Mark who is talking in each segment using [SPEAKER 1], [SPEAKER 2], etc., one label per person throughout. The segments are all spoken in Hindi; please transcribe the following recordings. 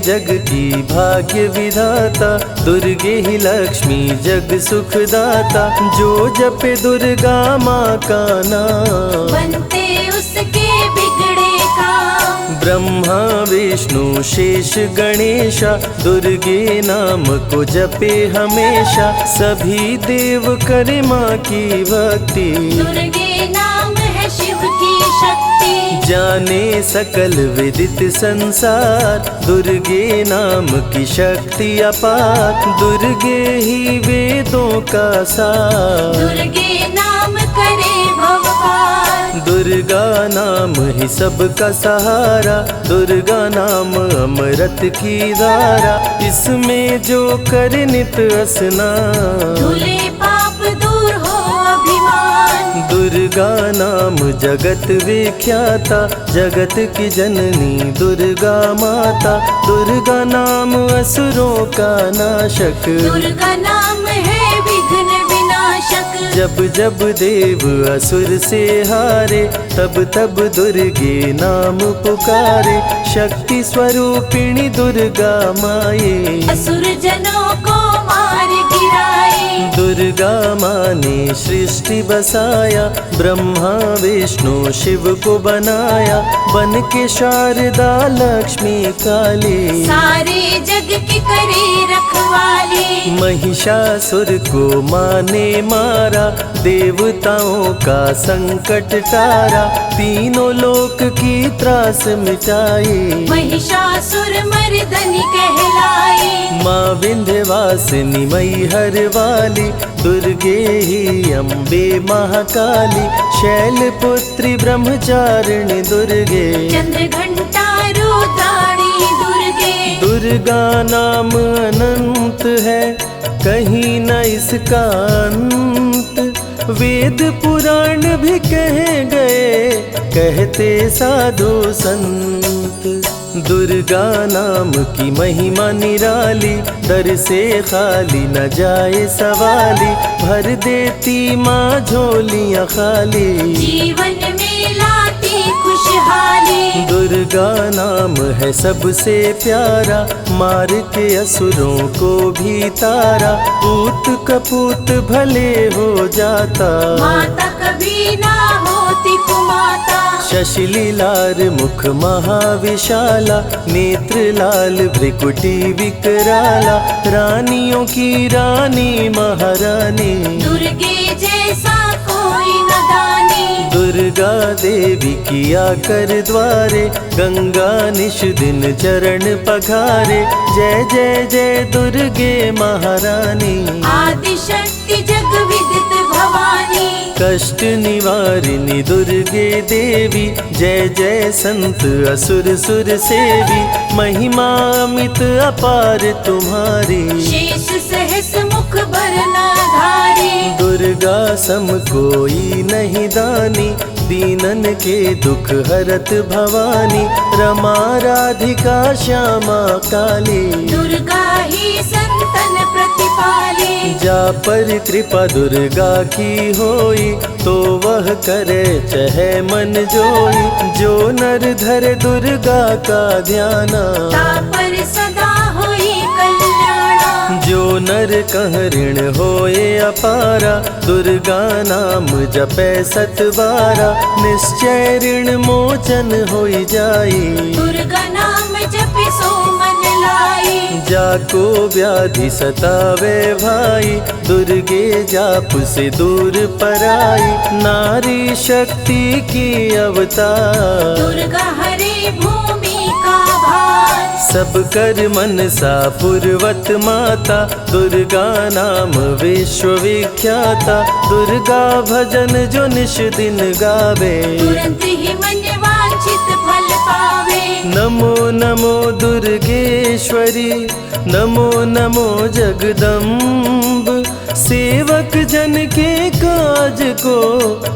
[SPEAKER 1] जग की भाग्य विधाता, दुर्गे ही लक्ष्मी जग सुखदाता। जो जपे दुर्गा माँ का नाम,
[SPEAKER 2] बनते उसके बिगड़े काम।
[SPEAKER 1] ब्रह्मा विष्णु शेष गणेशा, दुर्गे नाम को जपे हमेशा। सभी देव करे माँ की भक्ति,
[SPEAKER 2] दुर्गे नाम है शिव की शक्ति।
[SPEAKER 1] जाने सकल विदित संसार, दुर्गे नाम की शक्ति अपार। दुर्गे ही वेदों का सार,
[SPEAKER 2] दुर्गे नाम करे भव पार।
[SPEAKER 1] दुर्गा नाम ही सबका सहारा, दुर्गा नाम अमृत की धारा। इसमें जो करे नित स्नान,
[SPEAKER 2] धुले पाप दूर हो अभिमान।
[SPEAKER 1] दुर्गा नाम जगत विख्याता, जगत की जननी दुर्गा माता। दुर्गा नाम असुरों का नाशक,
[SPEAKER 2] दुर्गा नाम है विघ्न विनाशक।
[SPEAKER 1] जब जब देव असुर से हारे, तब तब दुर्गे नाम पुकारे। शक्ति स्वरूपिणी दुर्गा माये,
[SPEAKER 2] असुर जनों को मार गिराए।
[SPEAKER 1] दुर्गा माँ ने सृष्टि बसाया, ब्रह्मा विष्णु शिव को बनाया। बन के शारदा लक्ष्मी काली,
[SPEAKER 2] सारे जग की करे रखवाली।
[SPEAKER 1] महिषासुर को माँ ने मारा, देवताओं का संकट टारा। तीनों लोक की त्रास मिटाई,
[SPEAKER 2] महिषासुर मर्दनी कहलाई।
[SPEAKER 1] माँ विंध्यवासिनी मैहर वाली, दुर्गे ही अम्बे महाकाली। शैलपुत्री ब्रह्मचारिणी दुर्गे,
[SPEAKER 2] चंद्र घंटा रुद्राणी दुर्गे।
[SPEAKER 1] दुर्गा नाम अनंत है, कहीं न इसका अंत। वेद पुराण भी कह गए, कहते साधु संत। दुर्गा नाम की महिमा निराली, दर से खाली न जाए सवाली। भर देती माँ झोलियाँ खाली,
[SPEAKER 2] जीवन में लाती खुशहाली।
[SPEAKER 1] दुर्गा नाम है सबसे प्यारा, मार के असुरों को भी तारा। पूत कपूत भले हो जाता,
[SPEAKER 2] माता कभी ना होती कुमाता।
[SPEAKER 1] शशिलीलार मुख महाविशाला, नेत्र लाल भ्रिकुटी विकराला। रानियों की रानी महारानी,
[SPEAKER 2] दुर्गे जैसा कोई न दानी।
[SPEAKER 1] दुर्गा देवी किया कर द्वारे, गंगा निश दिन चरण पखारे। जय जय जय दुर्गे महारानी,
[SPEAKER 2] आदि शक्ति जग विदित भवानी।
[SPEAKER 1] कष्ट निवारिणी दुर्गे देवी, जय जय संत असुर सुर सेवी। महिमा अमित अपार तुम्हारी,
[SPEAKER 2] शेष सहस मुख बरनाधारी।
[SPEAKER 1] दुर्गा सम कोई नहीं दानी, दीनन के दुख हरत भवानी। रमा राधिका श्यामा काली,
[SPEAKER 2] दुर्गा ही संतन प्रतिपाली।
[SPEAKER 1] जा पर कृपा दुर्गा की होई, तो वह करे चहे मन जोई। जो नर धरे दुर्गा का ध्याना,
[SPEAKER 2] तापर सदा होई कल्याणा।
[SPEAKER 1] जो नर कह ऋण होए अपारा, दुर्गा नाम जपे सत बारा। निश्चय ऋण मोचन होई जाई,
[SPEAKER 2] दुर्गा नाम जपे सो मन लाई।
[SPEAKER 1] जाको व्याधि सतावे भाई, दुर्गे जाप से दूर पराई। नारी शक्ति की अवतार,
[SPEAKER 2] दुर्गा हरे भूमि का भार।
[SPEAKER 1] सब कर मनसा पूर्वत माता, दुर्गा नाम विश्व विख्याता। दुर्गा भजन जो निश दिन गावे,
[SPEAKER 2] तुरंत ही मन वांछित फल पावे।
[SPEAKER 1] नमो नमो दुर्गेश्वरी, नमो नमो जगदम्ब। सेवक जन के काज को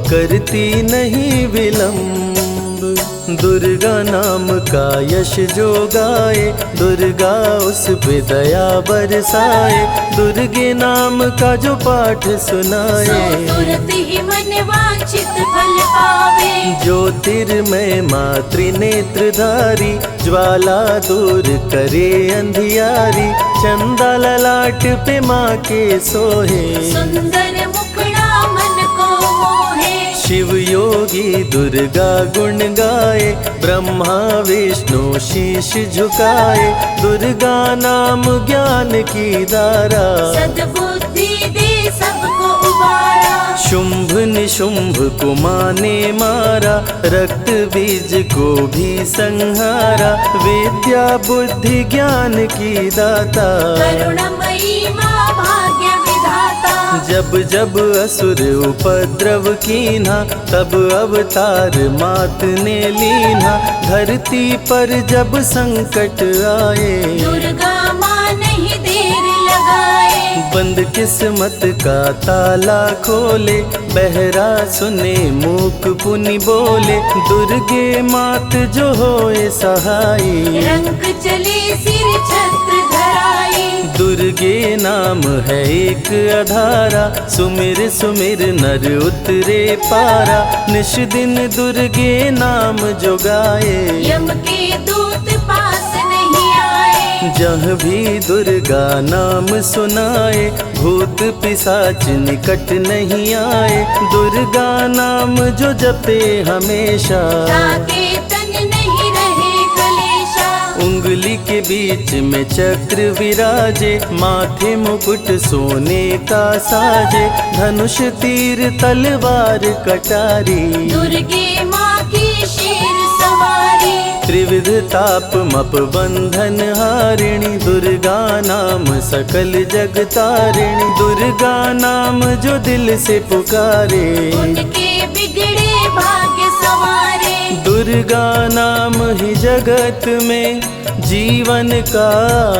[SPEAKER 1] करती नहीं विलम्ब। दुर्गा नाम का यश जो गाए, दुर्गा उस पे दया बरसाए। दुर्गे नाम का जो पाठ सुनाए,
[SPEAKER 2] तुरंत ही मन वांछित फल पावे।
[SPEAKER 1] ज्योतिर्मय मातृ नेत्रधारी, ज्वाला दूर करे अंधियारी। चंदा ललाट पे माँ के सोहे,
[SPEAKER 2] सुंदर मुखड़ा मन को मोहे।
[SPEAKER 1] शिव योगी दुर्गा गुण गाए, ब्रह्मा विष्णु शीश झुकाए। दुर्गा नाम ज्ञान की धारा,
[SPEAKER 2] सद्बुद्धि दे सबको उबारा।
[SPEAKER 1] शुंभ निशुंभ को माँ ने मारा, रक्त बीज को भी संहारा। विद्या बुद्धि ज्ञान की दाता,
[SPEAKER 2] करुणमयी माँ भाग्य विधाता।
[SPEAKER 1] जब जब असुर उपद्रव कीन्हा, तब अवतार मात ने लीन्हा। धरती पर जब संकट आए,
[SPEAKER 2] दुर्गा माँ नहीं देर लगाए।
[SPEAKER 1] बंद किस्मत का ताला खोले, बहरा सुने मूक पुनि बोले। दुर्गे मात जो होए सहाई,
[SPEAKER 2] रंग चले सिर छत्र धराई।
[SPEAKER 1] दुर्गे नाम है एक अधारा, सुमिर सुमिर नर उतरे पारा। निश दिन दुर्गे नाम जो गाए,
[SPEAKER 2] यम के दूत पास नहीं आए।
[SPEAKER 1] जहाँ भी दुर्गा नाम सुनाए, भूत पिशाच निकट नहीं आए। दुर्गा नाम जो जपे हमेशा,
[SPEAKER 2] ताके तन नहीं रहे कलेशा।
[SPEAKER 1] उंगली के बीच में चक्र विराजे, माथे मुकुट सोने का साजे। धनुष तीर तलवार कटारी,
[SPEAKER 2] दुर्गे माँ की शेर सवारी।
[SPEAKER 1] त्रिविध ताप मप बंधन हारिणी, दुर्गा नाम सकल जग तारिणी। दुर्गा नाम जो दिल से पुकारे,
[SPEAKER 2] उनके बिगड़े भाग्य सवारे।
[SPEAKER 1] दुर्गा नाम ही जगत में जीवन का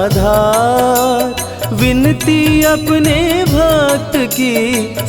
[SPEAKER 1] आधार। विनती अपने भक्त की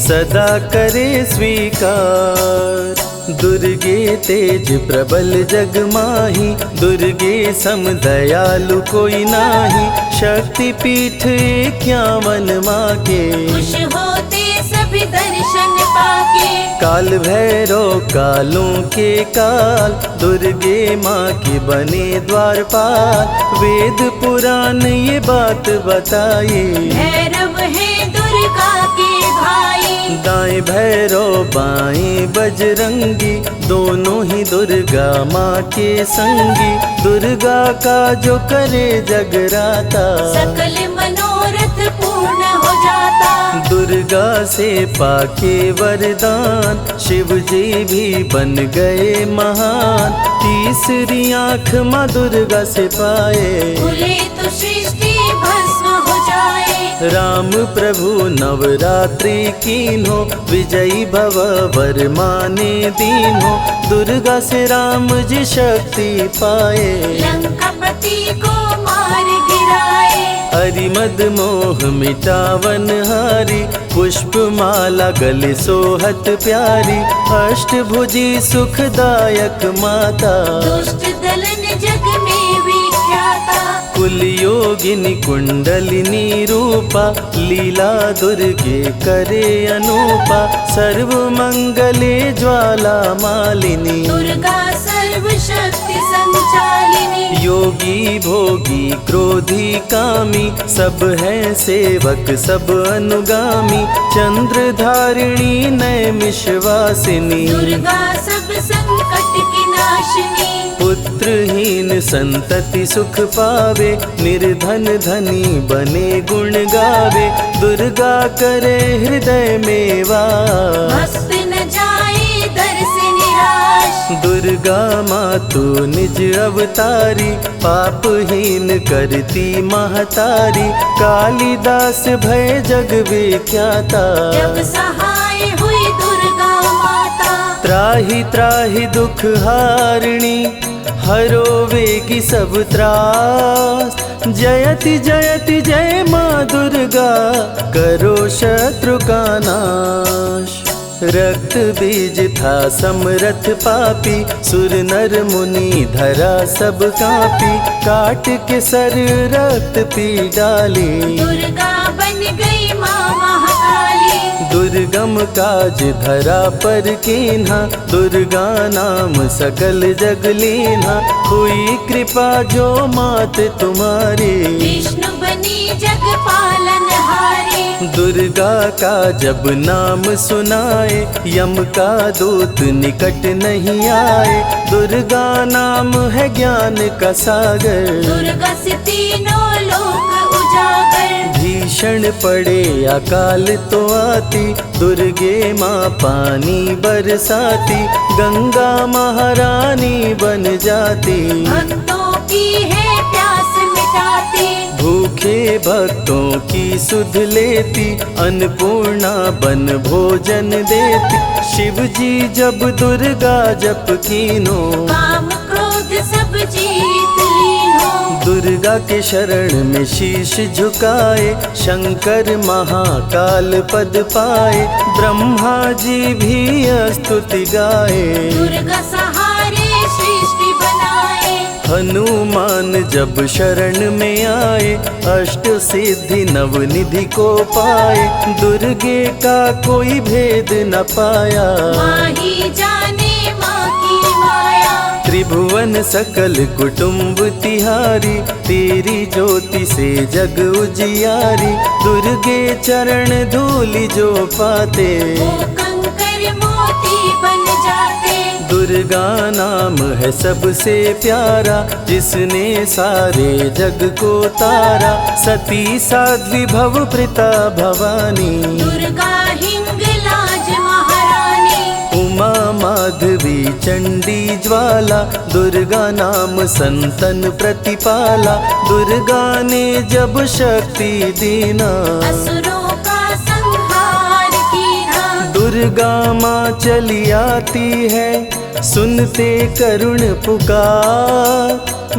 [SPEAKER 1] सदा करे स्वीकार। दुर्गे तेज प्रबल जग माही, दुर्गे सम दयालु कोई नाही। शक्ति पीठ 51 माँ के,
[SPEAKER 2] खुश होते सभी दर्शन पाके।
[SPEAKER 1] काल भैरव कालों के काल, दुर्गे माँ के बने द्वारपाल। वेद पुराण ये बात बताए,
[SPEAKER 2] भैरव है दुर्गा के भाई।
[SPEAKER 1] दाएं भैरव बाएं बजरंगी, दोनों ही दुर्गा माँ के संगी। दुर्गा का जो करे जगराता,
[SPEAKER 2] सकल मनोरथ पूर्ण हो जाता।
[SPEAKER 1] दुर्गा से पाके वरदान, शिव जी भी बन गए महान। तीसरी आँख माँ दुर्गा से पाए,
[SPEAKER 2] खुले तो सृष्टि भस्म हो जाए।
[SPEAKER 1] राम प्रभु नवरात्रि कीन्हो, विजयी भव वर माने दीन्हो। दुर्गा से राम जी शक्ति पाए,
[SPEAKER 2] लंकापति को मार गिराए।
[SPEAKER 1] अरिमद मोह मिटावन हारी, पुष्प माला गले सोहत प्यारी। अष्टभुजी सुखदायक माता,
[SPEAKER 2] दुष्ट दलन जग में विख्याता।
[SPEAKER 1] कुल योगिनी कुंडलिनी रूपा, लीला दुर्गे करे अनूपा। सर्व मंगले ज्वाला मालिनी,
[SPEAKER 2] दुर्गा सर्वशक्ति संचालिनी।
[SPEAKER 1] योगी भोगी क्रोधी कामी, सब हैं सेवक सब अनुगामी। चंद्र धारिणी नैमिषवासिनी,
[SPEAKER 2] दुर्गा सब संकट की नाशिनी।
[SPEAKER 1] पुत्रहीन संतति सुख पावे, निर्धन धनी बने गुण गावे। दुर्गा करे हृदय में वास,
[SPEAKER 2] भक्त न जाए दर से निराश।
[SPEAKER 1] दुर्गा माँ तू निज अवतारी, पापहीन करती महतारी। कालिदास भय जग विख्याता,
[SPEAKER 2] जब सहाय हुई दुर्गा माता।
[SPEAKER 1] त्राहि त्राहि दुख हारिणी, हरो वेगी सब त्रास। जयति जयति जय माँ दुर्गा, करो शत्रु का नाश। रक्त बीज था समरथ पापी, सुर नर मुनि धरा सब कापी, काट के सर रक्त पी डाली,
[SPEAKER 2] दुर्गा बन गई माँ महाकाली।
[SPEAKER 1] दुर्गम काज धरा पर कीन्हा, दुर्गा नाम सकल जग लीन्हा, हुई कृपा जो मात तुम्हारी,
[SPEAKER 2] विष्णु बनी जग पालन हारी।
[SPEAKER 1] दुर्गा का जब नाम सुनाए, यम का दूत निकट नहीं आए, दुर्गा नाम है ज्ञान का सागर,
[SPEAKER 2] दुर्गा से तीनों लोक उजागर।
[SPEAKER 1] भीषण पड़े अकाल तो आती, दुर्गे माँ पानी बरसाती, गंगा महारानी बन जाती,
[SPEAKER 2] भक्तों की है प्यास मिटाती,
[SPEAKER 1] भूखे भक्तों की सुध लेती, अन्नपूर्णा बन भोजन देती, शिव जी जब दुर्गा जप कीनो,
[SPEAKER 2] काम क्रोध सब जीत लीनो।
[SPEAKER 1] दुर्गा के शरण में शीश झुकाए, शंकर महाकाल पद पाए, ब्रह्मा जी भी स्तुति गाए,
[SPEAKER 2] दुर्गा सहारे सृष्टि बनाए।
[SPEAKER 1] हनुमान जब शरण में आए, अष्ट सिद्धि नवनिधि को पाए, दुर्गे का कोई भेद न पाया,
[SPEAKER 2] माँ ही जाने माँ की माया।
[SPEAKER 1] त्रिभुवन सकल कुटुंब तिहारी, तेरी ज्योति से जग उजियारी, दुर्गे चरण धूलि जो पाते,
[SPEAKER 2] वो कंकर मोती बन जाते।
[SPEAKER 1] दुर्गा नाम है सबसे प्यारा, जिसने सारे जग को तारा, सती साध्वी भव प्रीता भवानी,
[SPEAKER 2] दुर्गा हिंगलाज महारानी।
[SPEAKER 1] उमा माधवी चंडी ज्वाला, दुर्गा नाम संतन प्रतिपाला, दुर्गा ने जब शक्ति दीना,
[SPEAKER 2] असुरों का संहार कीना।
[SPEAKER 1] दुर्गा माँ चली आती है, सुनते करुण पुकार,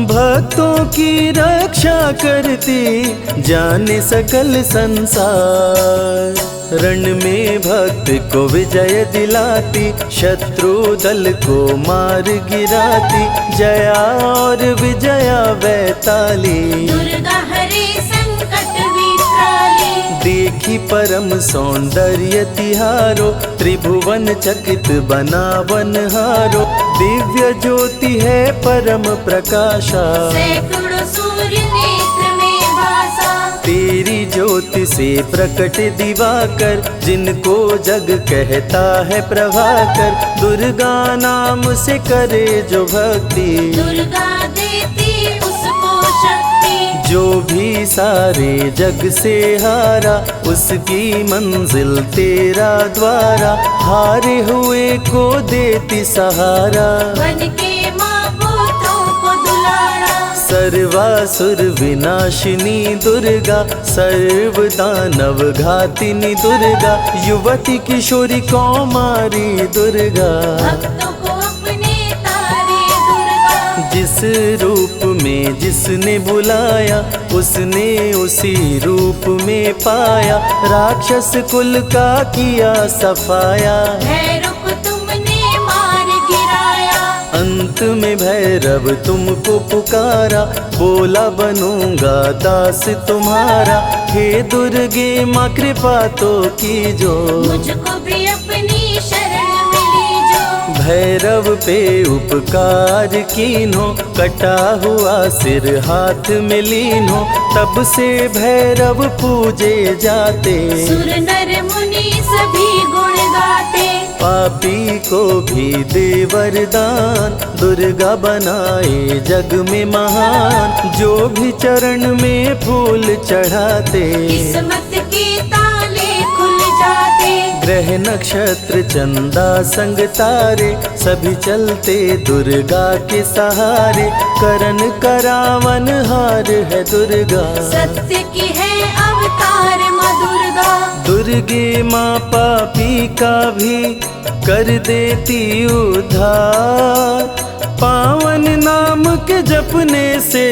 [SPEAKER 1] भक्तों की रक्षा करती, जाने सकल संसार, रण में भक्त को विजय दिलाती, शत्रु दल को मार गिराती, जया और विजया वैताली,
[SPEAKER 2] दुर्गा हरे संकट विकराली।
[SPEAKER 1] देखी परम सौंदर्य तिहारो, त्रिभुवन चकित बनावन हारो, दिव्य ज्योति है परम प्रकाशा,
[SPEAKER 2] सैकड़ों सूर्य नेत्र में भासा।
[SPEAKER 1] तेरी ज्योति से प्रकट दिवाकर, जिनको जग कहता है प्रभाकर, दुर्गा नाम से करे जो भक्ति,
[SPEAKER 2] दुर्गा देती उसको शक्ति।
[SPEAKER 1] जो भी सारे जग से हारा, उसकी मंजिल तेरा द्वारा, हारे हुए को देती सहारा,
[SPEAKER 2] बन के माँ पुत्रों को दुलारा।
[SPEAKER 1] सर्वासुर विनाशिनी दुर्गा, सर्व दानव घातिनी दुर्गा, युवती किशोरी कौमारी दुर्गा,
[SPEAKER 2] भक्तों को अपने तारे दुर्गा।
[SPEAKER 1] जिस रूप में जिसने बुलाया, उसने उसी रूप में पाया, राक्षस कुल का किया सफाया,
[SPEAKER 2] भैरव को तुमने मार गिराया।
[SPEAKER 1] अंत में भैरव तुमको पुकारा, बोला बनूंगा दास तुम्हारा, हे दुर्गे माँ कृपा तो कीजो,
[SPEAKER 2] मुझको भी अपनी शरण में लीजो।
[SPEAKER 1] भैरव पे उपकार कीन्हो, कटा हुआ सिर हाथ में लीन्हो, तब से भैरव पूजे जाते,
[SPEAKER 2] सुर नर मुनि सभी गुण गाते।
[SPEAKER 1] पापी को भी दे वरदान, दुर्गा बनाए जग में महान, जो भी चरण में फूल चढ़ाते,
[SPEAKER 2] किस्मत के ताले खुल जाते।
[SPEAKER 1] ग्रह नक्षत्र चंदा संग तारे, सभी चलते दुर्गा के सहारे, करन करावन हार है दुर्गा,
[SPEAKER 2] सत्य की है अवतार माँ दुर्गा।
[SPEAKER 1] दुर्गे माँ पापी का भी कर देती उद्धार, पावन नाम के जपने से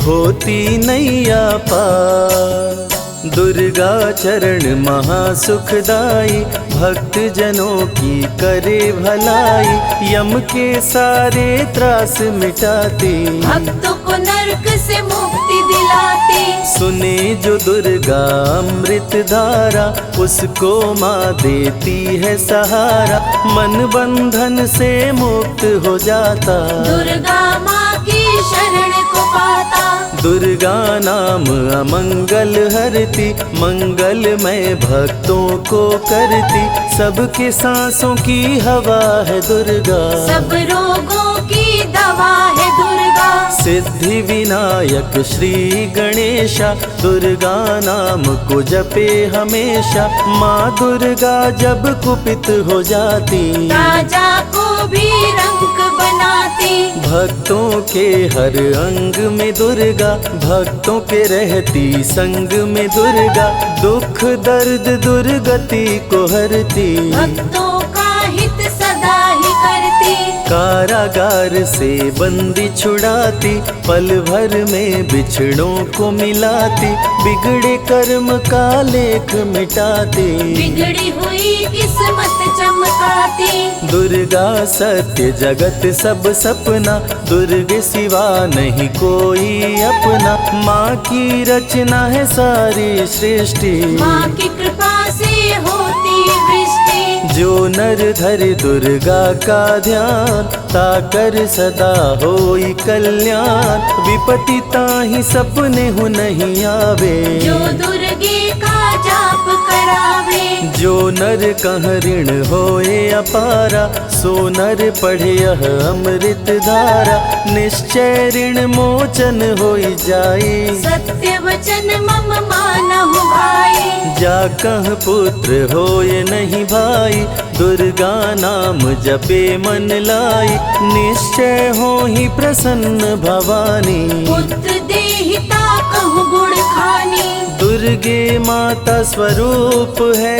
[SPEAKER 1] होती नैया पार। दुर्गा चरण महासुखदाई, भक्त जनों की करे भलाई, यम के सारे त्रास मिटाती,
[SPEAKER 2] भक्तों को नरक से मुक्ति दिलाती।
[SPEAKER 1] सुने जो दुर्गा अमृत धारा, उसको माँ देती है सहारा, मन बंधन से मुक्त हो जाता,
[SPEAKER 2] दुर्गा माँ की शरण को पाता।
[SPEAKER 1] दुर्गा नाम अमंगल हरती, मंगलमय भक्तों को करती, सबके सांसों की हवा है दुर्गा,
[SPEAKER 2] सब रोगों की दवा है दुर्गा।
[SPEAKER 1] सिद्धि विनायक श्री गणेशा, दुर्गा नाम को जपे हमेशा, माँ दुर्गा जब कुपित हो जाती,
[SPEAKER 2] राजा को भी रंक बनाती।
[SPEAKER 1] भक्तों के हर अंग में दुर्गा, भक्तों के रहती संग में दुर्गा, दुख दर्द दुर्गति को हरती,
[SPEAKER 2] भक्तों का हित सदा ही करती।
[SPEAKER 1] कारागार से बंदी छुड़ाती, पल भर में बिछड़ों को मिलाती, बिगड़े कर्म का लेख मिटाती,
[SPEAKER 2] बिगड़ी हुई किस्मत चमकाती।
[SPEAKER 1] दुर्गा सत्य जगत सब सपना, दुर्गे सिवा नहीं कोई अपना, माँ की रचना है सारी सृष्टि,
[SPEAKER 2] माँ की कृपा से होती वृष्टि।
[SPEAKER 1] जो नर धरे दुर्गा का ध्यान, ताकर सदा होई कल्याण, विपत्ति ताहि सपने हु नहीं आवे,
[SPEAKER 2] जो दुर्गे का जाप करावे।
[SPEAKER 1] जो नर कह ऋण होए अपारा, सो नर पढ़े यह अमृत धारा, निश्चय ऋण मोचन होई जाए,
[SPEAKER 2] सत्य वचन मम मानहु भाई।
[SPEAKER 1] जा कह पुत्र होए नहीं भाई, दुर्गा नाम जपे मन लाई, निश्चय हो ही प्रसन्न भवानी,
[SPEAKER 2] पुत्र देहिता कहूँ गुण खानी।
[SPEAKER 1] दुर्गे माता स्वरूप है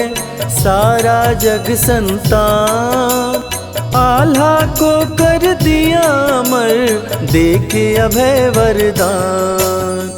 [SPEAKER 1] सारा जग संतान, आल्हा को कर दिया अमर, देके अभय वरदान,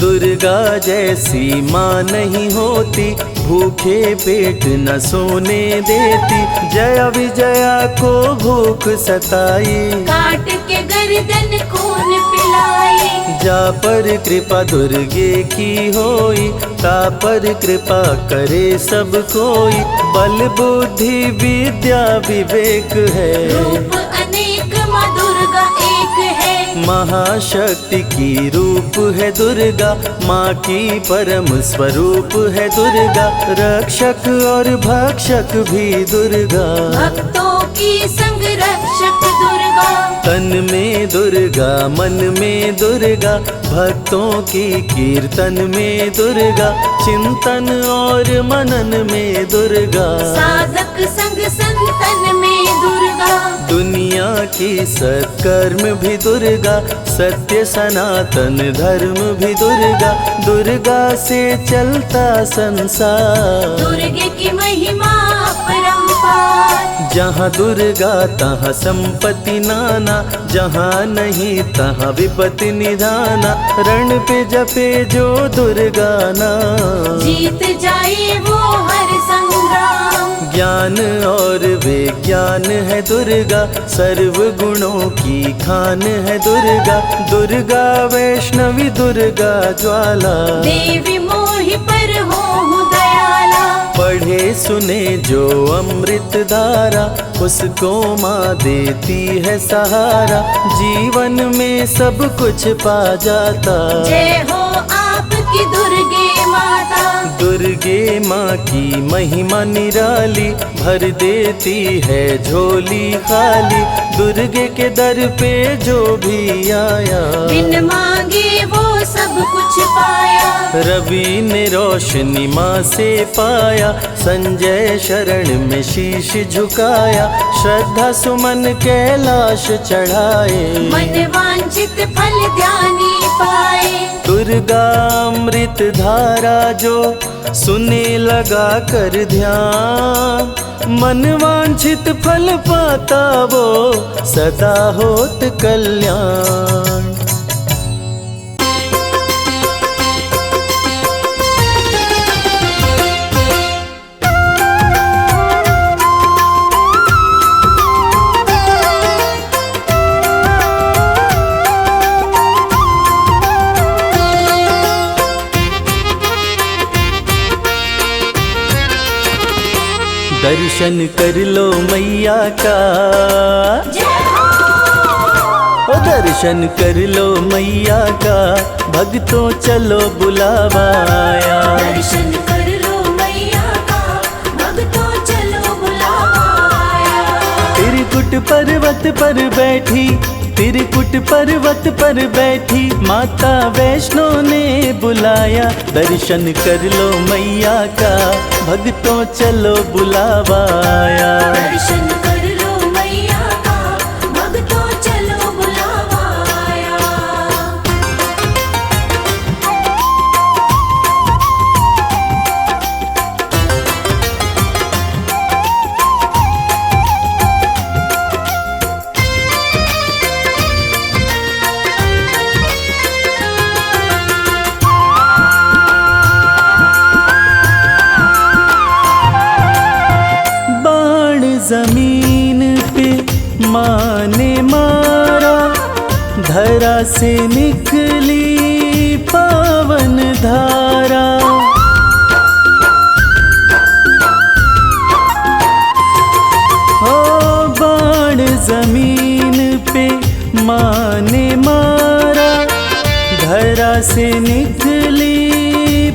[SPEAKER 1] दुर्गा जैसी माँ नहीं होती, भूखे पेट न सोने देती, जया विजया को भूख सताई,
[SPEAKER 2] काट के गर्दन खून पिलाई।
[SPEAKER 1] जा पर कृपा दुर्गे की होई, ता पर कृपा करे सब कोई, बल बुद्धि विद्या विवेक है,
[SPEAKER 2] रूप अनेक माँ दुर्गा एक है।
[SPEAKER 1] महाशक्ति की रूप है दुर्गा, माँ की परम स्वरूप है दुर्गा, रक्षक और भक्षक भी दुर्गा,
[SPEAKER 2] भक्तों की संग रक्षक दुर्गा।
[SPEAKER 1] तन में दुर्गा मन में दुर्गा, भक्तों की कीर्तन में दुर्गा, चिंतन और मनन में दुर्गा,
[SPEAKER 2] साधक संग संतन में दुर्गा।
[SPEAKER 1] दुनिया की सत्कर्म भी दुर्गा, सत्य सनातन धर्म भी दुर्गा, दुर्गा से चलता संसार,
[SPEAKER 2] दुर्गे की महिमा अपरंपार।
[SPEAKER 1] जहाँ दुर्गा तहाँ संपत्ति नाना, जहाँ नहीं तहाँ विपत्ति निधाना, रण पे जपे जो दुर्गा नाम,
[SPEAKER 2] जीत जाए वो हर संग्राम।
[SPEAKER 1] ज्ञान और विज्ञान है दुर्गा, सर्व गुणों की खान है दुर्गा, दुर्गा वैष्णवी दुर्गा ज्वाला,
[SPEAKER 2] देवी मोहि पर हो दयाला।
[SPEAKER 1] पढ़े सुने जो अमृत धारा, उसको माँ देती है सहारा, जीवन में सब कुछ पा जाता,
[SPEAKER 2] जय हो आपकी दुर्गे माता।
[SPEAKER 1] दुर्गे माँ की महिमा निराली, भर देती है झोली खाली, दुर्गे के दर पे जो भी आया,
[SPEAKER 2] बिन मांगे वो सब कुछ पाया।
[SPEAKER 1] रवि ने रोशनी माँ से पाया, संजय शरण में शीश झुकाया, श्रद्धा सुमन कैलाश चढ़ाए,
[SPEAKER 2] मन वांछित फल ध्यानी पाए।
[SPEAKER 1] दुर्गा अमृत धारा जो सुने लगा कर ध्यान, मन वांछित फल पाता वो सदा होत कल्याण। दर्शन कर लो मैया का। ओ दर्शन कर लो मैया का, भक्तों चलो बुलावा आया।
[SPEAKER 2] दर्शन कर लो मैया का, भक्तों चलो बुलावा आया।
[SPEAKER 1] त्रिकुट पर्वत पर बैठी, त्रिकुट पर्वत पर बैठी माता वैष्णो ने बुलाया। दर्शन कर लो मैया का, भक्तों चलो बुलावा आया।
[SPEAKER 2] दर्शन कर लो मैया का, भक्तों चलो बुलावा आया।
[SPEAKER 1] जमीन पे माँ ने मारा, धरा से निकली पावन धारा। ओ बाण जमीन पे माँ ने मारा, धरा से निकली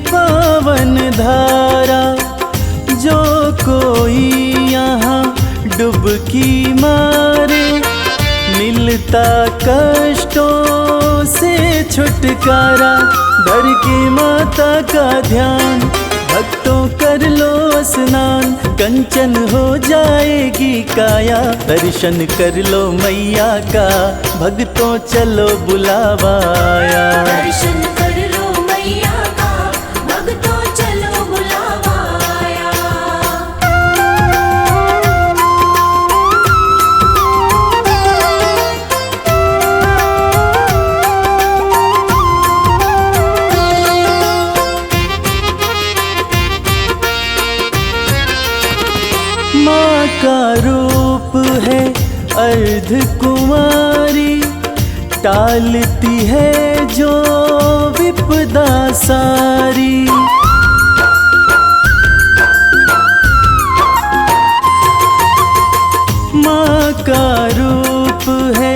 [SPEAKER 1] पावन धारा। जो कोई यहाँ डुबकी मारे, मिलता कष्टों से छुटकारा। धर के माता का ध्यान, भक्तों कर लो स्नान, कंचन हो जाएगी काया। दर्शन कर लो मैया का, भक्तों चलो बुलावा आया।
[SPEAKER 2] दर्शन कर लो मैया का, भक्तों चलो बुलावा आया।
[SPEAKER 1] माँ का रूप है अर्ध कुमारी, टालती है जो विपदा सारी। माँ का रूप है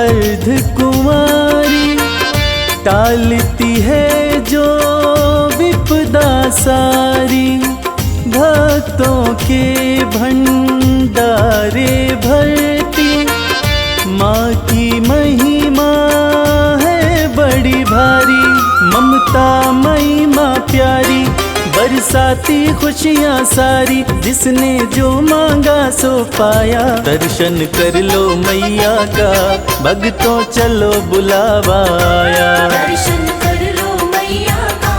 [SPEAKER 1] अर्ध कुमारी, टालती है जो विपदा सारी। भक्तों के भंडारे भरती, माँ की महिमा है बड़ी भारी। ममता मई माँ प्यारी, बरसाती खुशियाँ सारी। जिसने जो मांगा सो पाया। दर्शन कर लो मैया का, भक्तों चलो बुलावा आया।
[SPEAKER 2] दर्शन कर लो मैया का,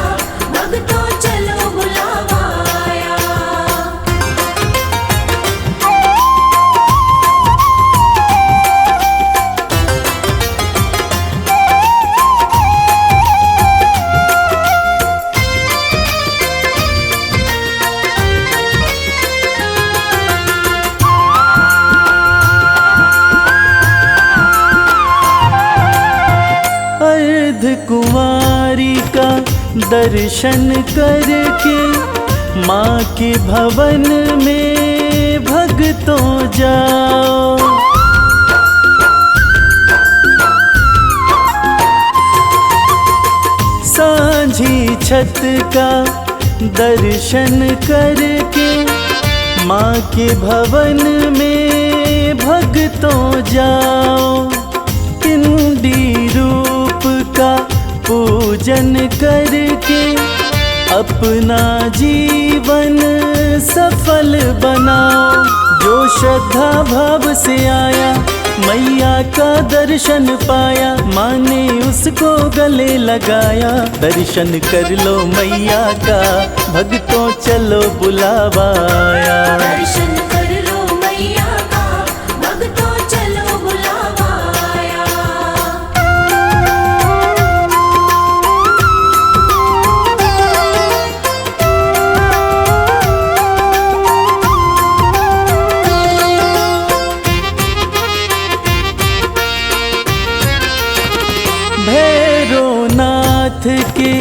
[SPEAKER 2] भक्तों चलो बुलावा आया।
[SPEAKER 1] कुंवारी का दर्शन करके, माँ के भवन में भक्तों जाओ। सांझी छत का दर्शन करके, माँ के भवन में भक्तों जाओ। पिंडी रूप का पूजन करके, अपना जीवन सफल बनाओ। जो श्रद्धा भाव से आया, मैया का दर्शन पाया। माँ ने उसको गले लगाया। दर्शन कर लो मैया का, भक्तों चलो बुलावा आया।
[SPEAKER 2] दर्शन कर लो मैया का, भक्तों चलो बुलावा आया। भैरवनाथ
[SPEAKER 1] के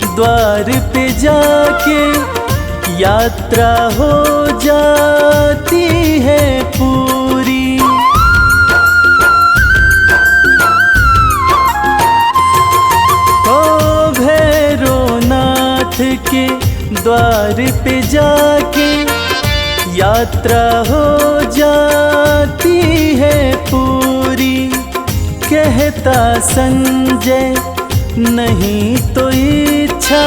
[SPEAKER 1] द्वार पे जाके यात्रा हो जाती है पूरी। ओ भैरवनाथ के द्वार पे जाके यात्रा हो जाती है पूरी। कहता संजय नहीं तो इच्छा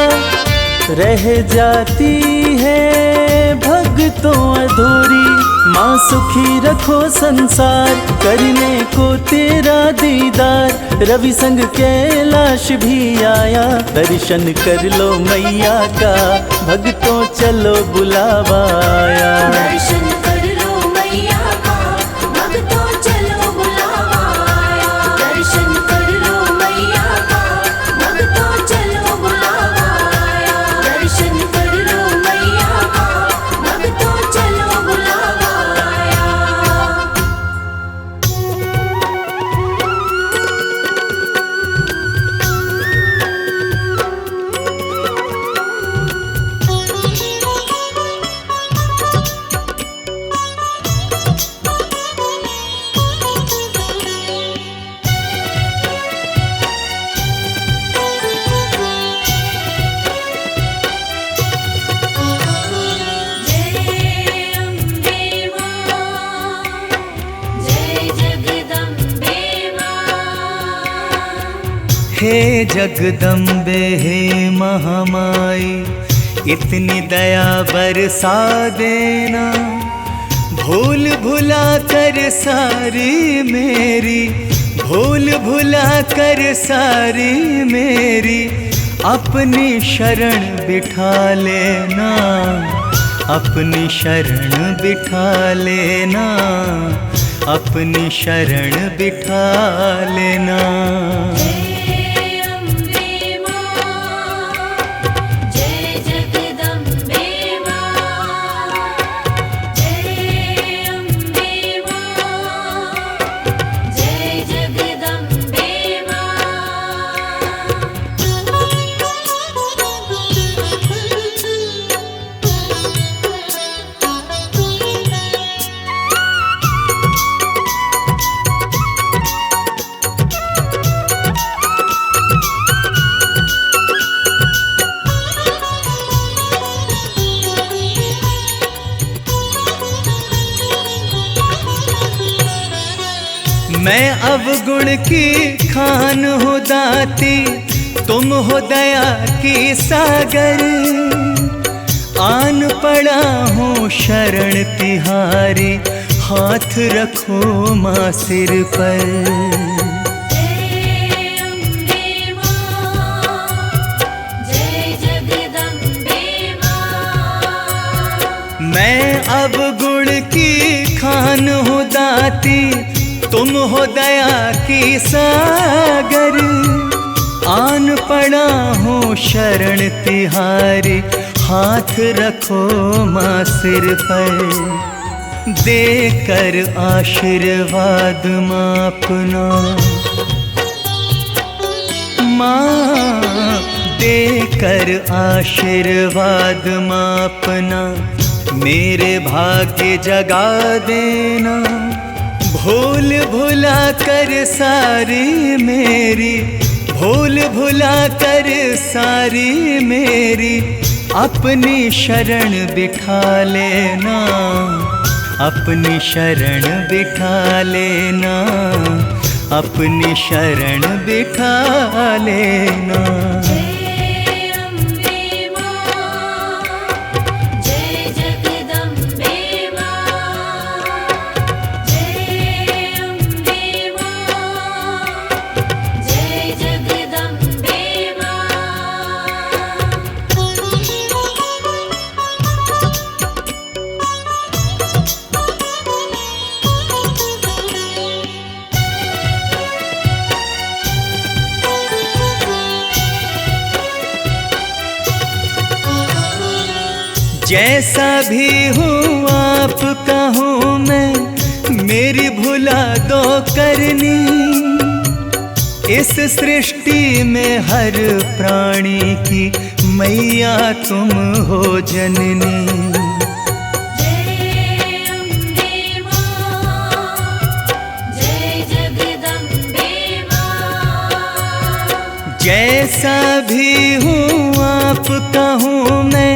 [SPEAKER 1] रह जाती है भक्तों अधूरी। माँ सुखी रखो संसार करने को तेरा दीदार। रवि संग कैलाश भी आया दर्शन कर लो मैया का। भक्तों चलो बुलावा आया।
[SPEAKER 2] दर्शन कर लो मैया का, भक्तों चलो बुलावा आया। दर्शन कर लो मैया का, भक्तों चलो बुलावा आया। दर्शन कर लो मैया का, भक्तों चलो बुलावा आया।
[SPEAKER 1] हे जगदम्बे हे महामाई इतनी दया बरसा देना। भूल भुला कर सारी मेरी, भूल भुला कर सारी मेरी अपनी शरण बिठा लेना। अपनी शरण बिठा लेना, अपनी शरण बिठा लेना। मैं अवगुण की खान हो दाती, तुम हो दया की सागर। आन पड़ा हूँ शरण तिहारी, हाथ रखो माँ सिर पर। मैं अवगुण की खान हो दाती, तुम हो दया की सागर। आन पड़ा हूँ शरण तिहारी, हाथ रखो माँ सिर पर। देकर आशीर्वाद माँ अपना, माँ देकर आशीर्वाद माँ अपना मेरे भाग्य जगा देना। भूल भुला कर सारी मेरी, भूल भुला कर सारी मेरी अपनी शरण बिठा लेना। अपनी शरण बिठा लेना, अपनी शरण बिठा लेना। जैसा भी हूँ आपका हूँ मैं, मेरी भुला दो करनी। इस सृष्टि में हर प्राणी की
[SPEAKER 3] मैया तुम हो जननी।
[SPEAKER 2] जय अम्बे मां, जय जगदम्बे मां।
[SPEAKER 3] जैसा भी हूँ आपका हूँ मैं,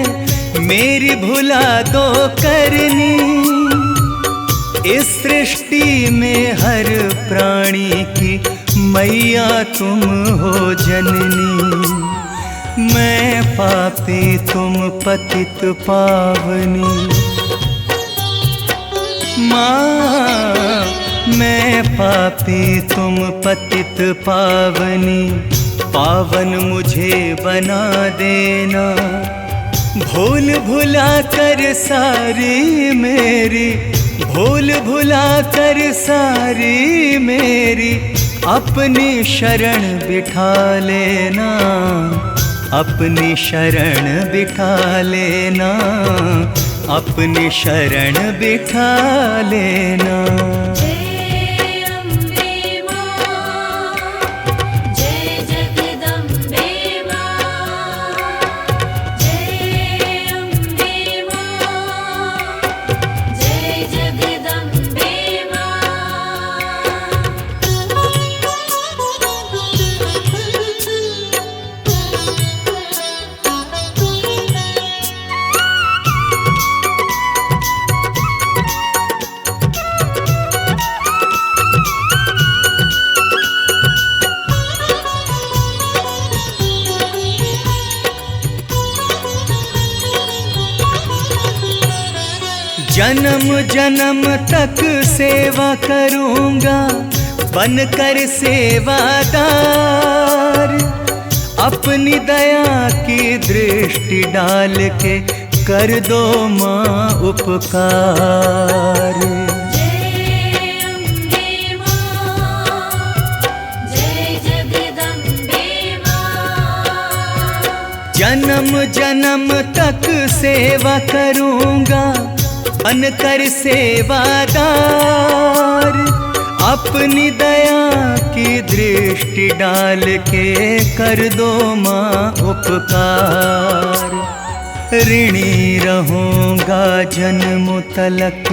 [SPEAKER 3] मेरी भुला दो करनी। इस सृष्टि में हर प्राणी की मैया तुम हो जननी। मैं पापी तुम पतित पावनी। माँ मैं पापी तुम पतित पावनी। पावन मुझे बना देना, भूल भुला कर सारी मेरी, भूल भुला कर सारी मेरी, अपनी शरण बिठा लेना, अपनी शरण बिठा लेना, अपनी शरण बिठा लेना।
[SPEAKER 2] जय अम्बे मां, जय जगदम्बे मां। जय अम्बे मां, जय जगदम्बे
[SPEAKER 3] जन्म जन्म तक सेवा करूंगा बनकर सेवादार। अपनी दया की दृष्टि डाल के कर दो माँ उपकार।
[SPEAKER 2] जय अम्बे मां, जय जगदम्बे मां।
[SPEAKER 3] जन्म जन्म तक सेवा करूंगा बनकर सेवादार। अपनी दया की दृष्टि डाल के कर दो माँ उपकार। ऋणी रहूंगा जन्म तलक,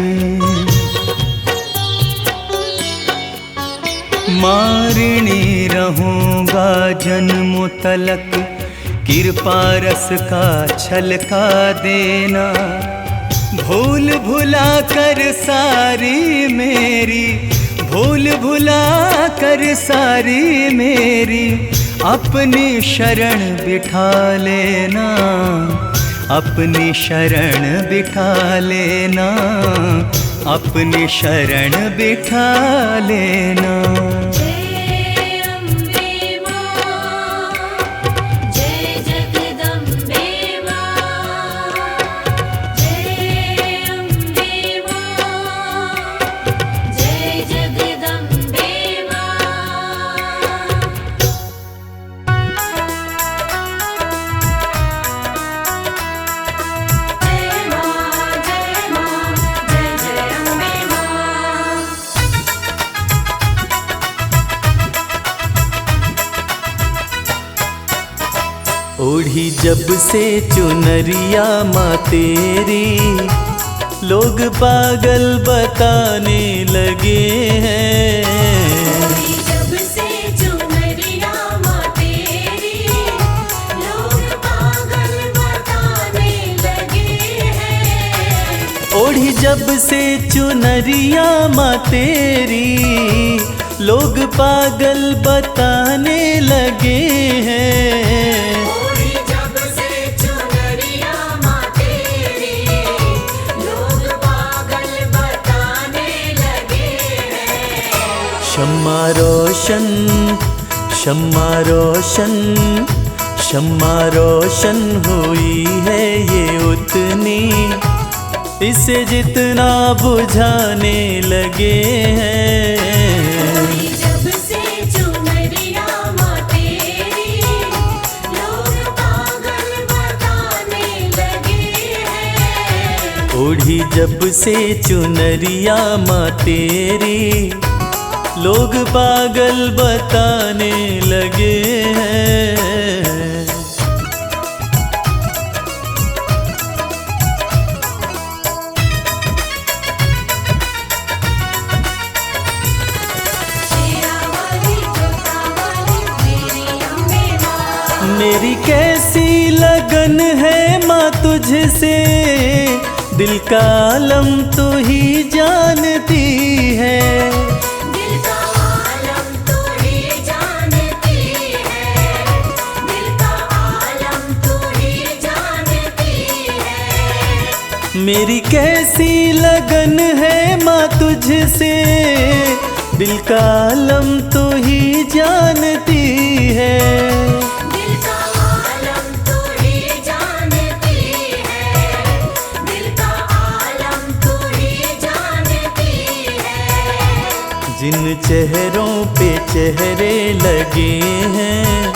[SPEAKER 3] माँ ऋणी रहूंगा जन्म तलक। कृपा रस का छलका देना, भूल भुला कर सारी मेरी, भूल भुला कर सारी मेरी, अपनी शरण बिठा लेना, अपनी शरण बिठा लेना, अपनी शरण बिठा लेना।
[SPEAKER 2] जय अम्बे मां, जय जगदम्बे मां। जय अम्बे मां, जय जगदम्बे मां। जय मां, जय मां, जय जय अम्बे मां।
[SPEAKER 1] ओढ़ी जब से चुनरिया माँ तेरी, लोग पागल बताने लगे हैं।
[SPEAKER 2] जब से चुनरिया माँ तेरी, लोग पागल बताने लगे हैं।
[SPEAKER 1] ओढ़ी जब से चुनरिया माँ तेरी, लोग पागल बताने लगे हैं।
[SPEAKER 2] ओढ़ी जब से चुनरिया माँ तेरी, लोग पागल बताने लगे हैं।
[SPEAKER 1] शम्मा रोशन, शम्मा रोशन, शम्मा रोशन हुई है ये उतनी, इसे जितना बुझाने लगे हैं।
[SPEAKER 2] ओढ़ी जब से चुनरिया माँ तेरी, लोग पागल बताने लगे हैं।
[SPEAKER 1] ओढ़ी जब से चुनरिया माँ तेरी, लोग पागल बताने लगे हैं।
[SPEAKER 3] लगन है माँ तुझसे, दिल का आलम तू ही जानती है।
[SPEAKER 2] दिल का आलम तू ही जानती है, दिल का आलम तू ही जानती है।
[SPEAKER 3] मेरी कैसी लगन है माँ तुझसे, दिल का आलम तू ही जानती है।
[SPEAKER 2] दिल का आलम तू ही जानती है, दिल का आलम तू ही जानती है।
[SPEAKER 3] जिन चेहरों पे चेहरे लगे हैं,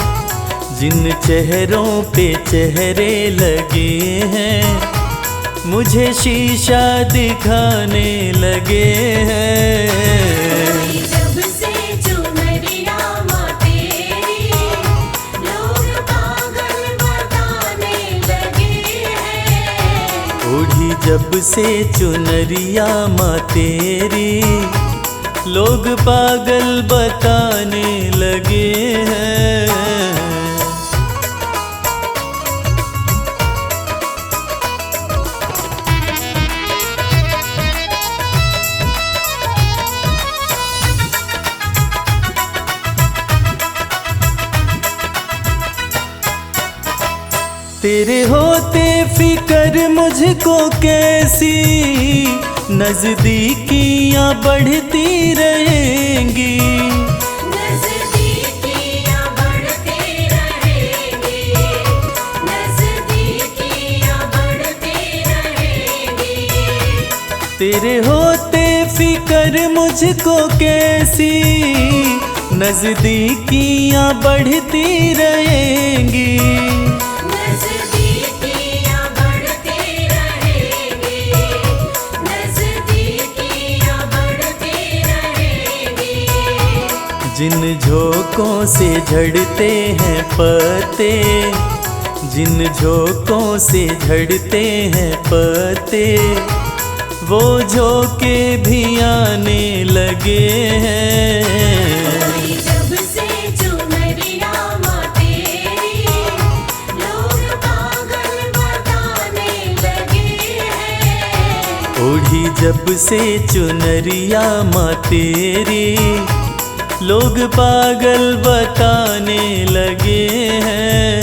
[SPEAKER 3] जिन चेहरों पे चेहरे लगे हैं, मुझे शीशा दिखाने लगे हैं।
[SPEAKER 2] जब से चुनरिया माँ तेरी, लोग पागल बताने लगे हैं।
[SPEAKER 3] ओढ़ी जब से चुनरिया माँ तेरी, लोग पागल बताने लगे हैं। तेरे होते फिक्र मुझको कैसी, नजदीकियां बढ़ती रहेंगी।
[SPEAKER 2] नजदीकियां बढ़ती रहेंगी, नजदीकियां बढ़ती रहेंगी।
[SPEAKER 3] तेरे होते फिक्र मुझको कैसी, नजदीकियां बढ़ती रहेंगी।
[SPEAKER 2] नजदीकियां बढ़ती रहेंगी, नजदीकियां बढ़ती रहेंगी।
[SPEAKER 3] जिन झोंकों से झड़ते हैं पत्ते, जिन झोंकों से झड़ते हैं पत्ते, वो झोंके भी आने लगे हैं।
[SPEAKER 2] जब से चुनरिया माँ तेरी, लोग पागल बताने लगे हैं।
[SPEAKER 3] ओढ़ी जब से चुनरिया माँ तेरी, लोग पागल बताने लगे हैं।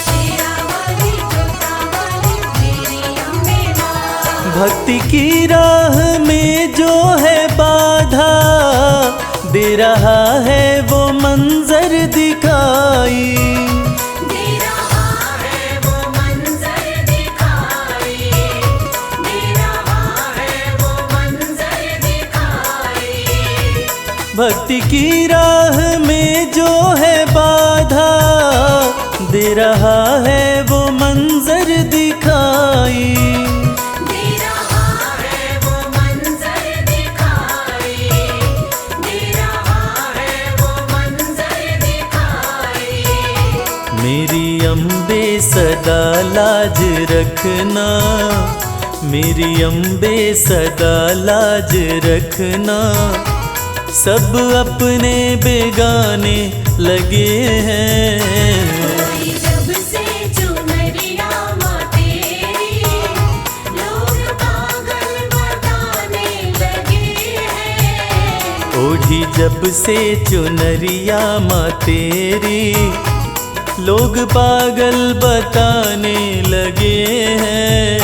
[SPEAKER 2] तेरा वाली जोता वाली मेरी अम्बे माँ।
[SPEAKER 3] भक्ति की राह में जो है बाधा, दे रहा है वो मंजर दिखाई।
[SPEAKER 2] दे रहा है वो मंजर दिखाई, दे रहा है वो मंजर दिखाई।
[SPEAKER 3] भक्ति की राह में जो है बाधा, दे रहा है वो मंजर दिखाई।
[SPEAKER 2] दे रहा है वो मंजर दिखाई, दे रहा है वो मंजर दिखाई।
[SPEAKER 3] मेरी अम्बे सदा लाज रखना, मेरी अम्बे सदा लाज रखना, सब अपने बेगाने लगे हैं।
[SPEAKER 2] जब से चुनरिया माँ तेरी, लोग पागल बताने लगे हैं।
[SPEAKER 3] ओढ़ी जब से चुनरिया माँ तेरी, लोग पागल बताने लगे हैं।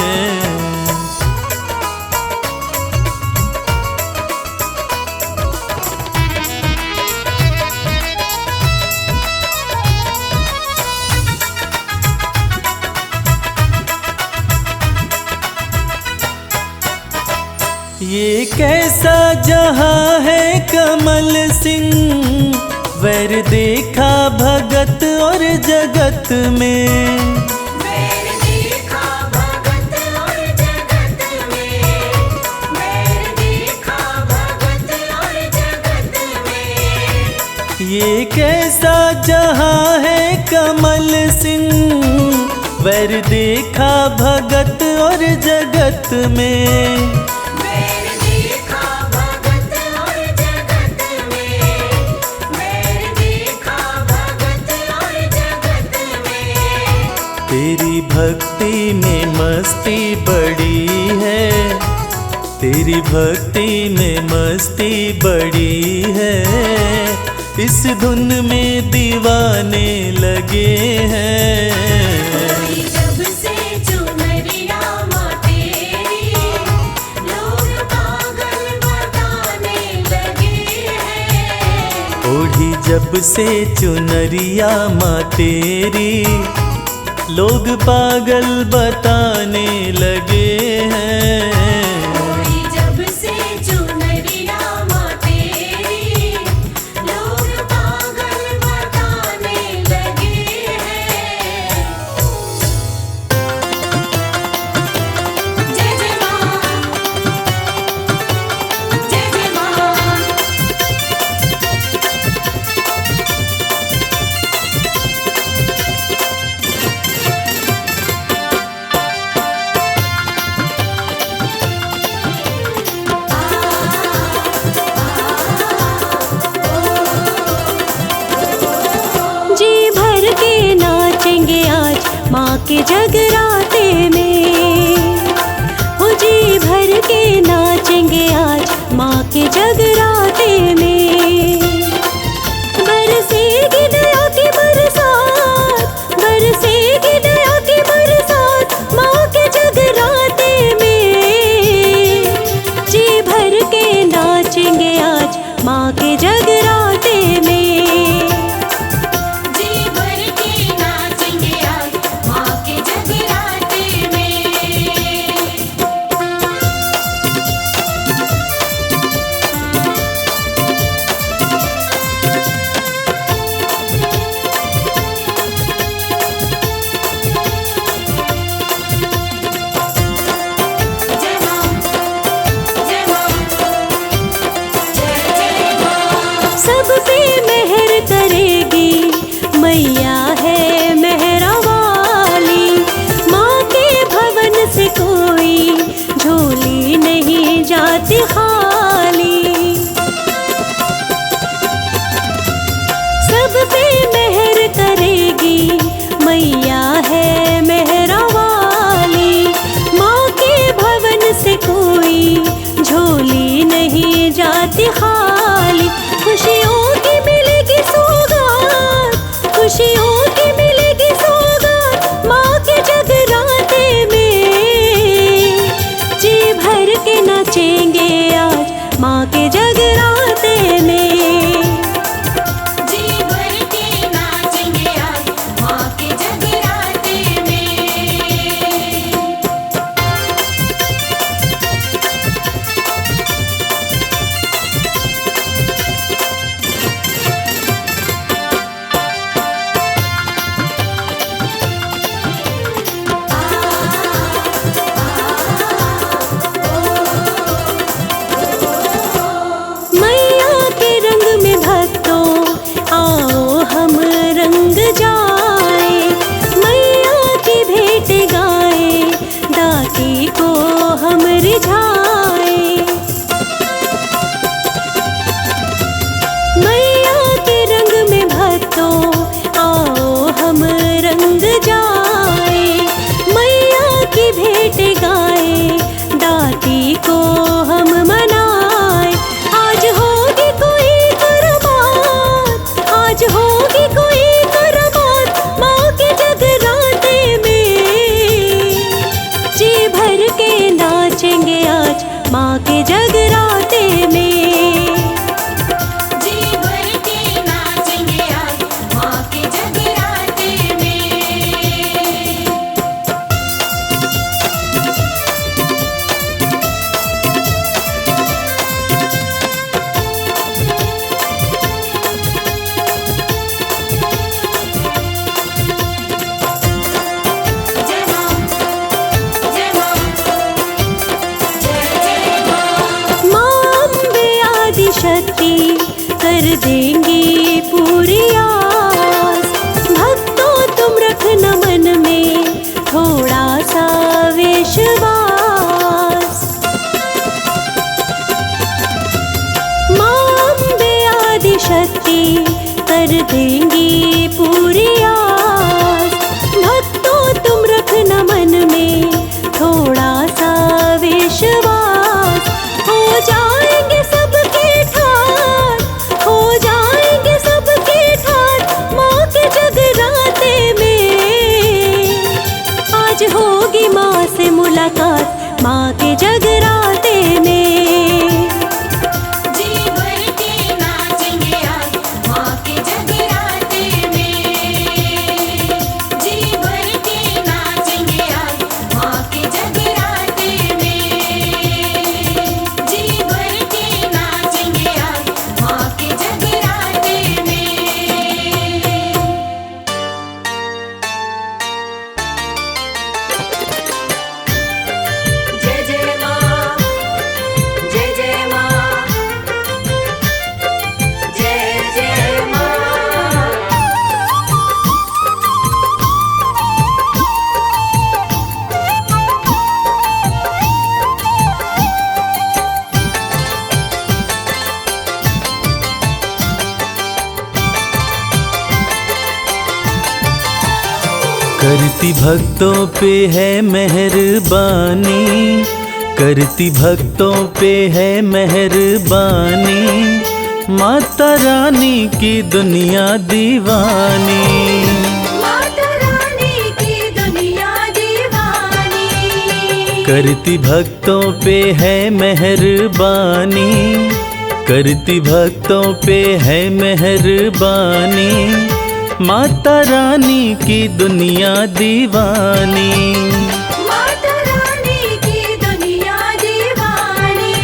[SPEAKER 3] ये कैसा जहां है कमल सिंह, वैर देखा भगत और जगत में।
[SPEAKER 2] वैर देखा भगत और जगत में, वैर देखा भगत और जगत में।
[SPEAKER 3] ये कैसा जहां है कमल सिंह, वैर देखा भगत और जगत में।
[SPEAKER 2] वैर
[SPEAKER 3] में मस्ती बड़ी है, तेरी भक्ति में मस्ती बड़ी है। इस धुन में दीवाने लगे हैं।
[SPEAKER 2] जब से चुनरिया माँ तेरी, लोग पागल बताने लगे हैं।
[SPEAKER 3] ओढ़ी जब से चुनरिया माँ तेरी, लोग पागल बताने लगे हैं।
[SPEAKER 2] ओढ़ी जब से चुनरिया माँ तेरी, लोग पागल बताने लगे हैं। जय जय माँ, जय जय माँ। जी भर के नाचेंगे आज माँ के जगराते में। हो जी भर के नाचेंगे आज माँ के जगराते में। बरसेगी दया की बरसात, बरसेगी दया की बरसात माँ के जगराते में। जी भर के नाचेंगे आज माँ के जगराते में। जी भर के नाचेंगे आज माँ के जगराते में। जय माँ, जय माँ, जय जय माँ। सब पे मेहर करेगी मैया है मेहरा वाली। माँ के भवन से कोई झोली नहीं जाती खाली। सब पे मेहर करेगी मैया है मेहरा वाली। माँ के भवन से कोई झोली नहीं जाती खाली। खुशियों की मिलेगी सौगात, खुशियों की मिलेगी सौगात माँ के जगराते में। जी भर के नाचेंगे आज माँ के जगराते में। जी भर के नाचेंगे आज माँ के जगराते में। मैया के रंग में भक्तों आओ हम रंग जाए। मैया की भेंट गाए, दाती को हम रिझाए। मैया के रंग में भक्तों आओ हम रंग जाए। मैया की भेंट गाए, दाती को हम मनाए। आज होगी कोई करामात, आज होगी कोई करामात माँ के जगराते में। जी भर के नाचेंगे आज माँ के जगराते में। जी भर के नाचेंगे आज माँ के जगराते में। जय माँ, जय माँ, जय जय माँ। माँ अम्बे आदि शक्ति कर देंगी पूरी आस। भक्तों तुम रखना मन में थोड़ा सा विश्वास। माँ अम्बे आदि शक्ति कर देंगी पूरी आस। भक्तों तुम रखना मन
[SPEAKER 4] मन में थोड़ा सा विश्वास, हो जाएंगे सबके ठाठ, हो जाएंगे सबके ठाठ माँ के जगराते में। आज होगी माँ से मुलाकात माँ के जगराते में।
[SPEAKER 2] जी भर के नाचेंगे आज माँ के जगराते में। जी भर के नाचेंगे आज माँ के जगराते में। जी भर के नाचेंगे आज माँ के जगराते में। जय जय माँ, जय जय माँ, जय जय माँ।
[SPEAKER 3] करती भक्तों पे है मेहरबानी, करती भक्तों पे है मेहरबानी, माता रानी की दुनिया दीवानी।
[SPEAKER 2] माता रानी की दुनिया दीवानी।
[SPEAKER 3] करती भक्तों पे है मेहरबानी, करती भक्तों पे है मेहरबानी, माता रानी की दुनिया दीवानी।
[SPEAKER 2] माता रानी की दुनिया दीवानी।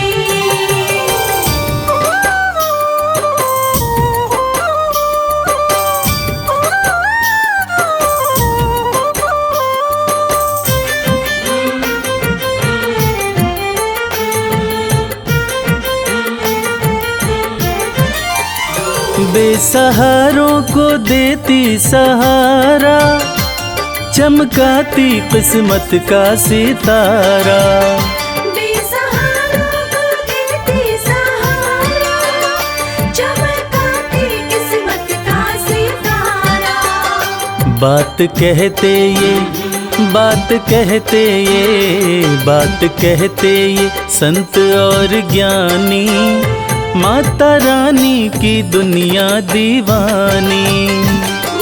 [SPEAKER 3] बेसहारों को देती सहारा, चमकाती किस्मत का सितारा।
[SPEAKER 2] बेसहारों को देती सहारा, चमकाती किस्मत का सितारा।
[SPEAKER 3] बात कहते ये, बात कहते ये, बात कहते ये संत और ज्ञानी, माता रानी की दुनिया दीवानी।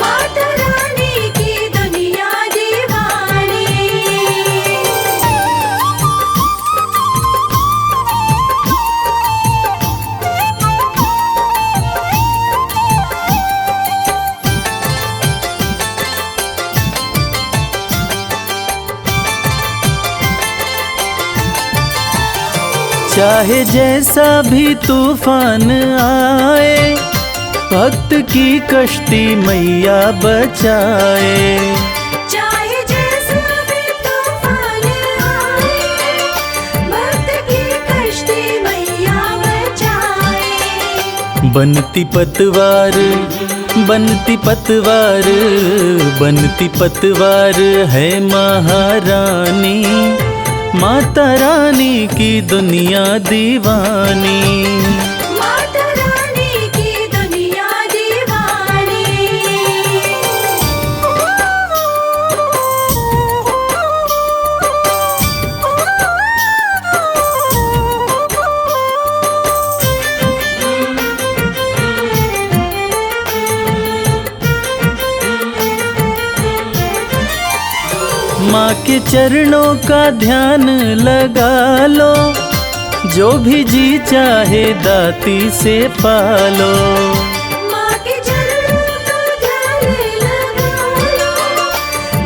[SPEAKER 2] माता रानी की दुनिया दीवानी।
[SPEAKER 3] चाहे जैसा भी तूफान आए, भक्त की कश्ती मैया बचाए।
[SPEAKER 2] चाहे जैसा भी तूफान आए, भक्त की कश्ती मैया बचाए।
[SPEAKER 3] बनती पतवार, बनती पतवार, बनती पतवार है महारानी, माता रानी की दुनिया दीवानी।
[SPEAKER 2] माता रानी की दुनिया दीवानी।
[SPEAKER 3] माँ के चरणों का ध्यान लगा लो, जो भी जी चाहे दाती से पालो।
[SPEAKER 2] माँ के चरणों का ध्यान लगा लो,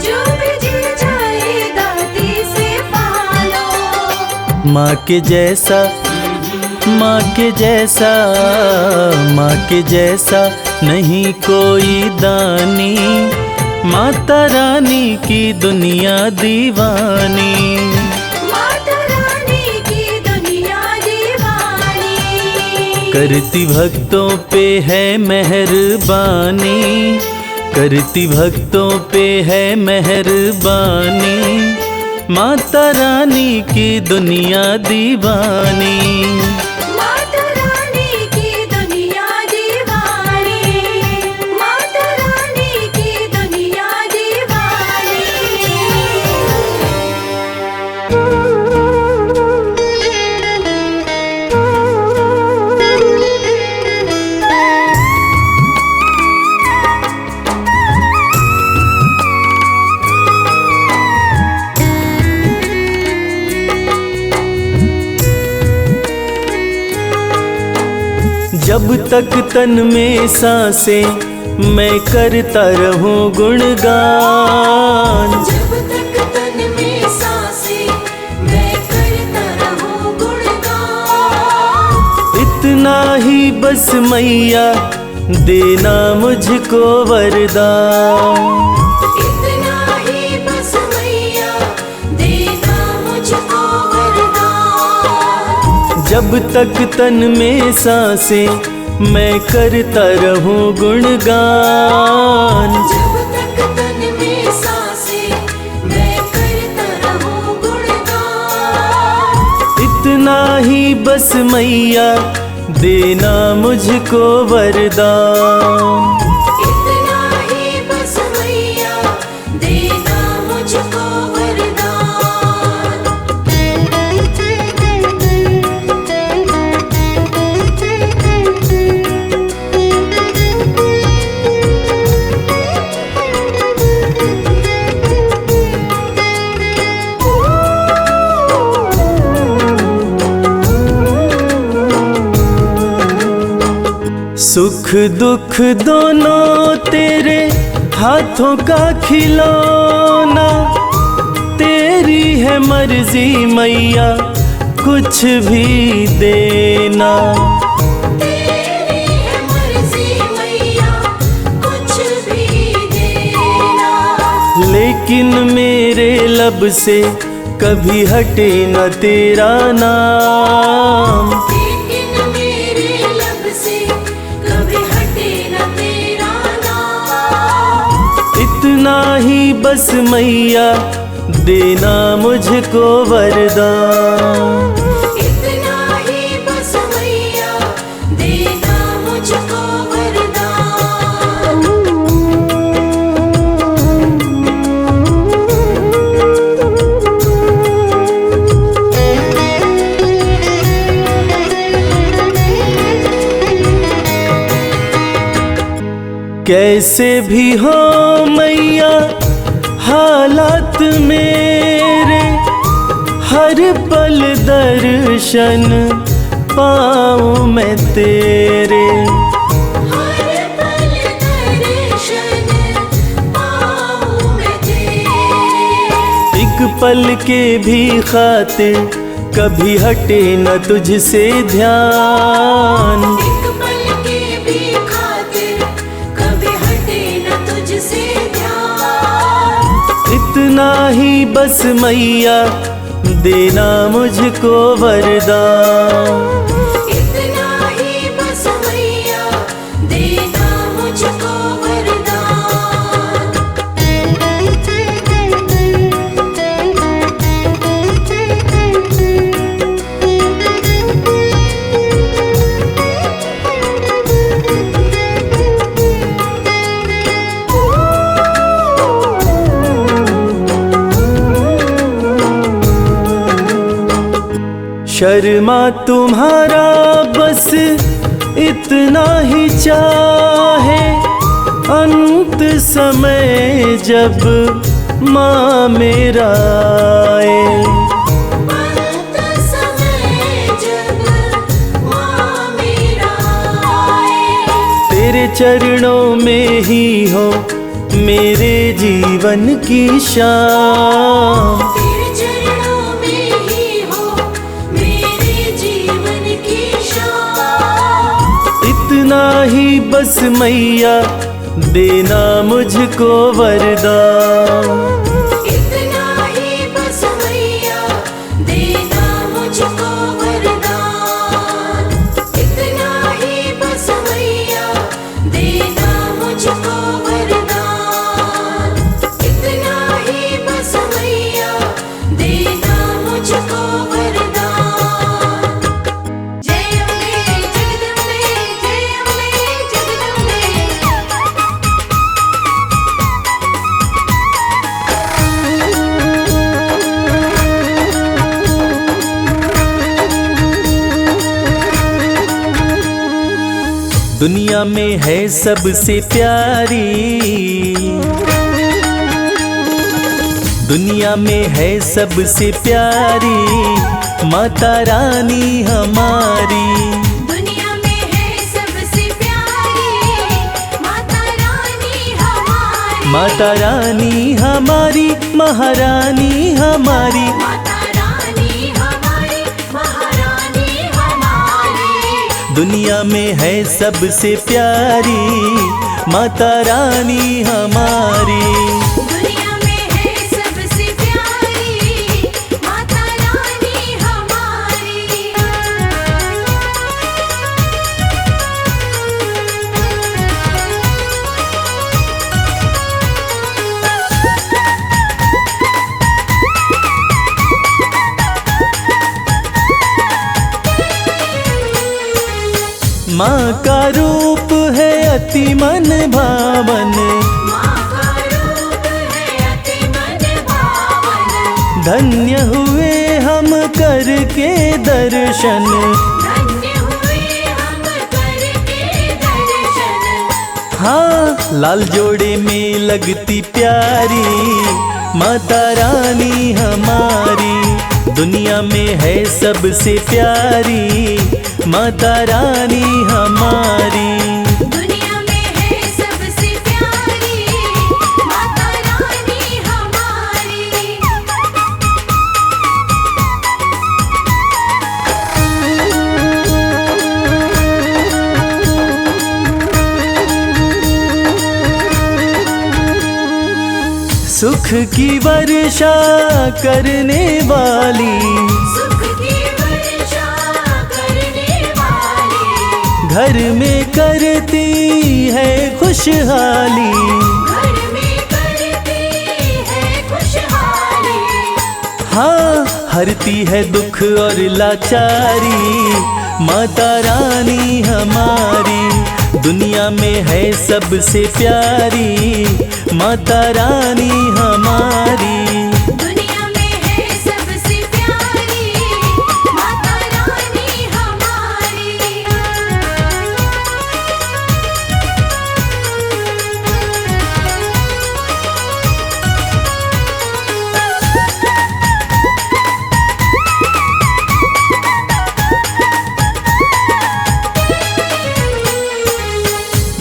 [SPEAKER 2] जो भी जी चाहे दाती से पालो।
[SPEAKER 3] माँ के जैसा, माँ के जैसा, माँ के जैसा नहीं कोई दानी, माता रानी की दुनिया दीवानी।
[SPEAKER 2] माता रानी की दुनिया दीवानी।
[SPEAKER 3] करती भक्तों पे है मेहरबानी, करती भक्तों पे है मेहरबानी, माता रानी की दुनिया दीवानी।
[SPEAKER 2] माता रानी की दुनिया दीवानी। माता रानी की दुनिया दीवानी।
[SPEAKER 3] जब तक तन में सांसें मैं करता रहूं गुणगान।
[SPEAKER 2] जब तक तन में सांसें मैं करता रहूं गुणगान।
[SPEAKER 3] इतना ही बस मैया देना मुझको वरदान।
[SPEAKER 2] इतना ही बस मैया देना मुझको वरदान।
[SPEAKER 3] जब तक तन में सांसें मैं करता रहूं गुणगान।
[SPEAKER 2] जब तक तन में सांसें मैं करता रहूं गुणगान।
[SPEAKER 3] इतना ही बस मैया देना मुझको वरदान।
[SPEAKER 2] इतना ही बस मैया देना मुझको वरदान।
[SPEAKER 3] सुख दुख दोनों तेरे हाथों का खिलौना। तेरी है मर्जी मैया कुछ भी देना।
[SPEAKER 2] तेरी है मर्जी मैया कुछ भी देना।
[SPEAKER 3] लेकिन मेरे लब से कभी हटे न तेरा नाम।
[SPEAKER 2] लेकिन मेरे लब से कभी हटे न तेरा नाम।
[SPEAKER 3] इतना ही बस मैया देना मुझको वरदान।
[SPEAKER 2] इतना ही बस मैया देना मुझको वरदान।
[SPEAKER 3] कैसे भी हो मैया हालात मेरे, हर पल दर्शन पाऊं मैं तेरे।
[SPEAKER 2] हर पल दर्शन पाऊं मैं तेरे।
[SPEAKER 3] एक पल के भी खातिर कभी हटे न तुझसे ध्यान।
[SPEAKER 2] एक पल के भी खातिर कभी हटे न तुझसे ध्यान।
[SPEAKER 3] इतना ही बस मैया देना मुझको वरदान।
[SPEAKER 2] इतना ही बस मैया देना मुझको वरदान।
[SPEAKER 3] शर्मा तुम्हारा बस इतना ही चाहे, अंत समय जब माँ मेरा आए।
[SPEAKER 2] अंत समय जब माँ मेरा आए।
[SPEAKER 3] तेरे चरणों में ही हो मेरे जीवन की शाम।
[SPEAKER 2] तेरे चरणों में ही हो मेरे जीवन की शाम।
[SPEAKER 3] इतना ही बस मैया देना मुझको वरदान।
[SPEAKER 2] इतना ही बस मैया देना मुझको वरदान। इतना ही बस मैया देना मुझको वरदान। इतना ही बस मैया देना मुझको वरदान। जय अम्बे जगदम्बे, जय अम्बे जगदम्बे।
[SPEAKER 3] दुनिया में है सबसे प्यारी, दुनिया में है सबसे प्यारी माता रानी हमारी।
[SPEAKER 2] दुनिया में है
[SPEAKER 3] माता रानी हमारी, महारानी हमारी,
[SPEAKER 2] माता रानी हमारी, महारानी हमारी।
[SPEAKER 3] दुनिया में है सबसे प्यारी माता रानी हमारी।
[SPEAKER 2] दुनिया में है सबसे प्यारी माता रानी हमारी।
[SPEAKER 3] माँ का रूप है अति मन भावन,
[SPEAKER 2] माँ का रूप है अति मन भावन।
[SPEAKER 3] धन्य हुए हम करके दर्शन।
[SPEAKER 2] धन्य हुए हम करके दर्शन।
[SPEAKER 3] हाँ, लाल जोड़े में लगती प्यारी माता रानी हमारी। दुनिया में है सबसे प्यारी माता रानी हमारी।
[SPEAKER 2] दुनिया में है सबसे प्यारी माता रानी हमारी।
[SPEAKER 3] सुख की वर्षा करने वाली,
[SPEAKER 2] सुख की वर्षा करने वाली।
[SPEAKER 3] घर में करती है खुशहाली।
[SPEAKER 2] घर में करती है खुशहाली।
[SPEAKER 3] हाँ, हरती है दुख और लाचारी माता रानी हमारी। दुनिया में है सबसे प्यारी माता रानी हमारी।
[SPEAKER 2] दुनिया में है सबसे प्यारी माता रानी हमारी।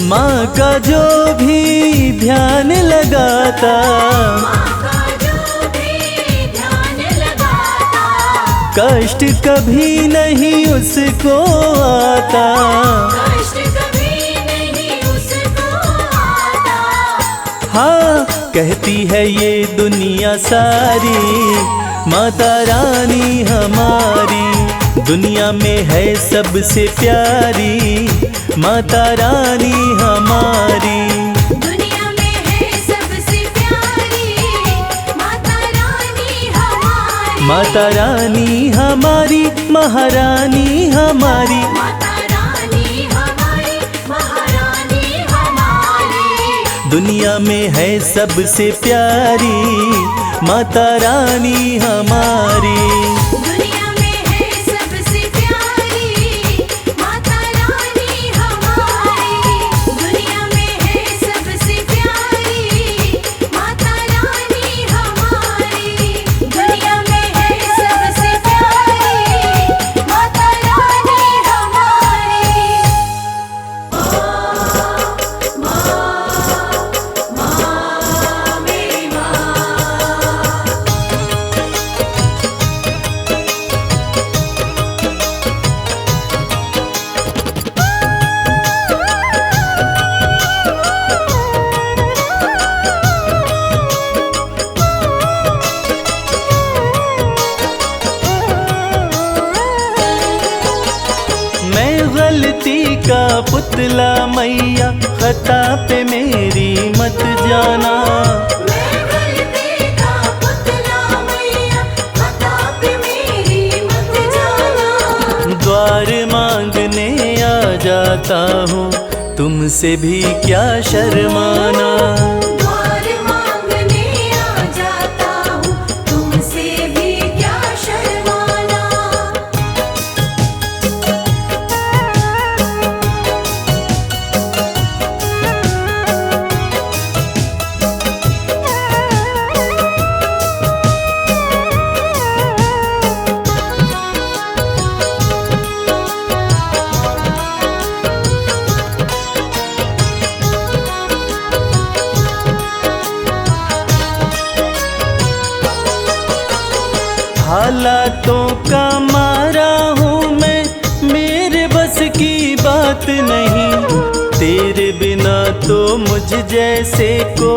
[SPEAKER 3] माँ का जो भी ध्यान लगाता,
[SPEAKER 2] माँ का जो भी ध्यान लगाता।
[SPEAKER 3] कष्ट कभी नहीं उसको आता।
[SPEAKER 2] कष्ट कभी नहीं उसको आता।
[SPEAKER 3] हाँ, कहती है ये दुनिया सारी माता रानी हमारी। दुनिया में है सबसे प्यारी माता रानी हमारी।
[SPEAKER 2] दुनिया में है सबसे प्यारी माता रानी हमारी।
[SPEAKER 3] माता रानी हमारी, महारानी हमारी,
[SPEAKER 2] माता रानी हमारी, महारानी हमारी।
[SPEAKER 3] दुनिया में है सबसे प्यारी माता रानी हमारी।
[SPEAKER 2] दुनिया में है सबसे प्यारी माता रानी हमारी। दुनिया में है सबसे प्यारी माता रानी हमारी। दुनिया में है सबसे प्यारी माता रानी हमारी। माँ मेरी माँ।
[SPEAKER 3] मैं गलती का पुतला मैया, खता पे मेरी मत जाना।
[SPEAKER 2] मैं गलती का पुतला मैया, खता पे मेरी मत जाना।
[SPEAKER 3] द्वार मांगने आ जाता हूँ, तुमसे भी क्या शर्माना।
[SPEAKER 2] द्वार मांगने आ जाता हूँ, तुमसे भी क्या शर्माना।
[SPEAKER 3] बात नहीं, तेरे बिना तो मुझ जैसे को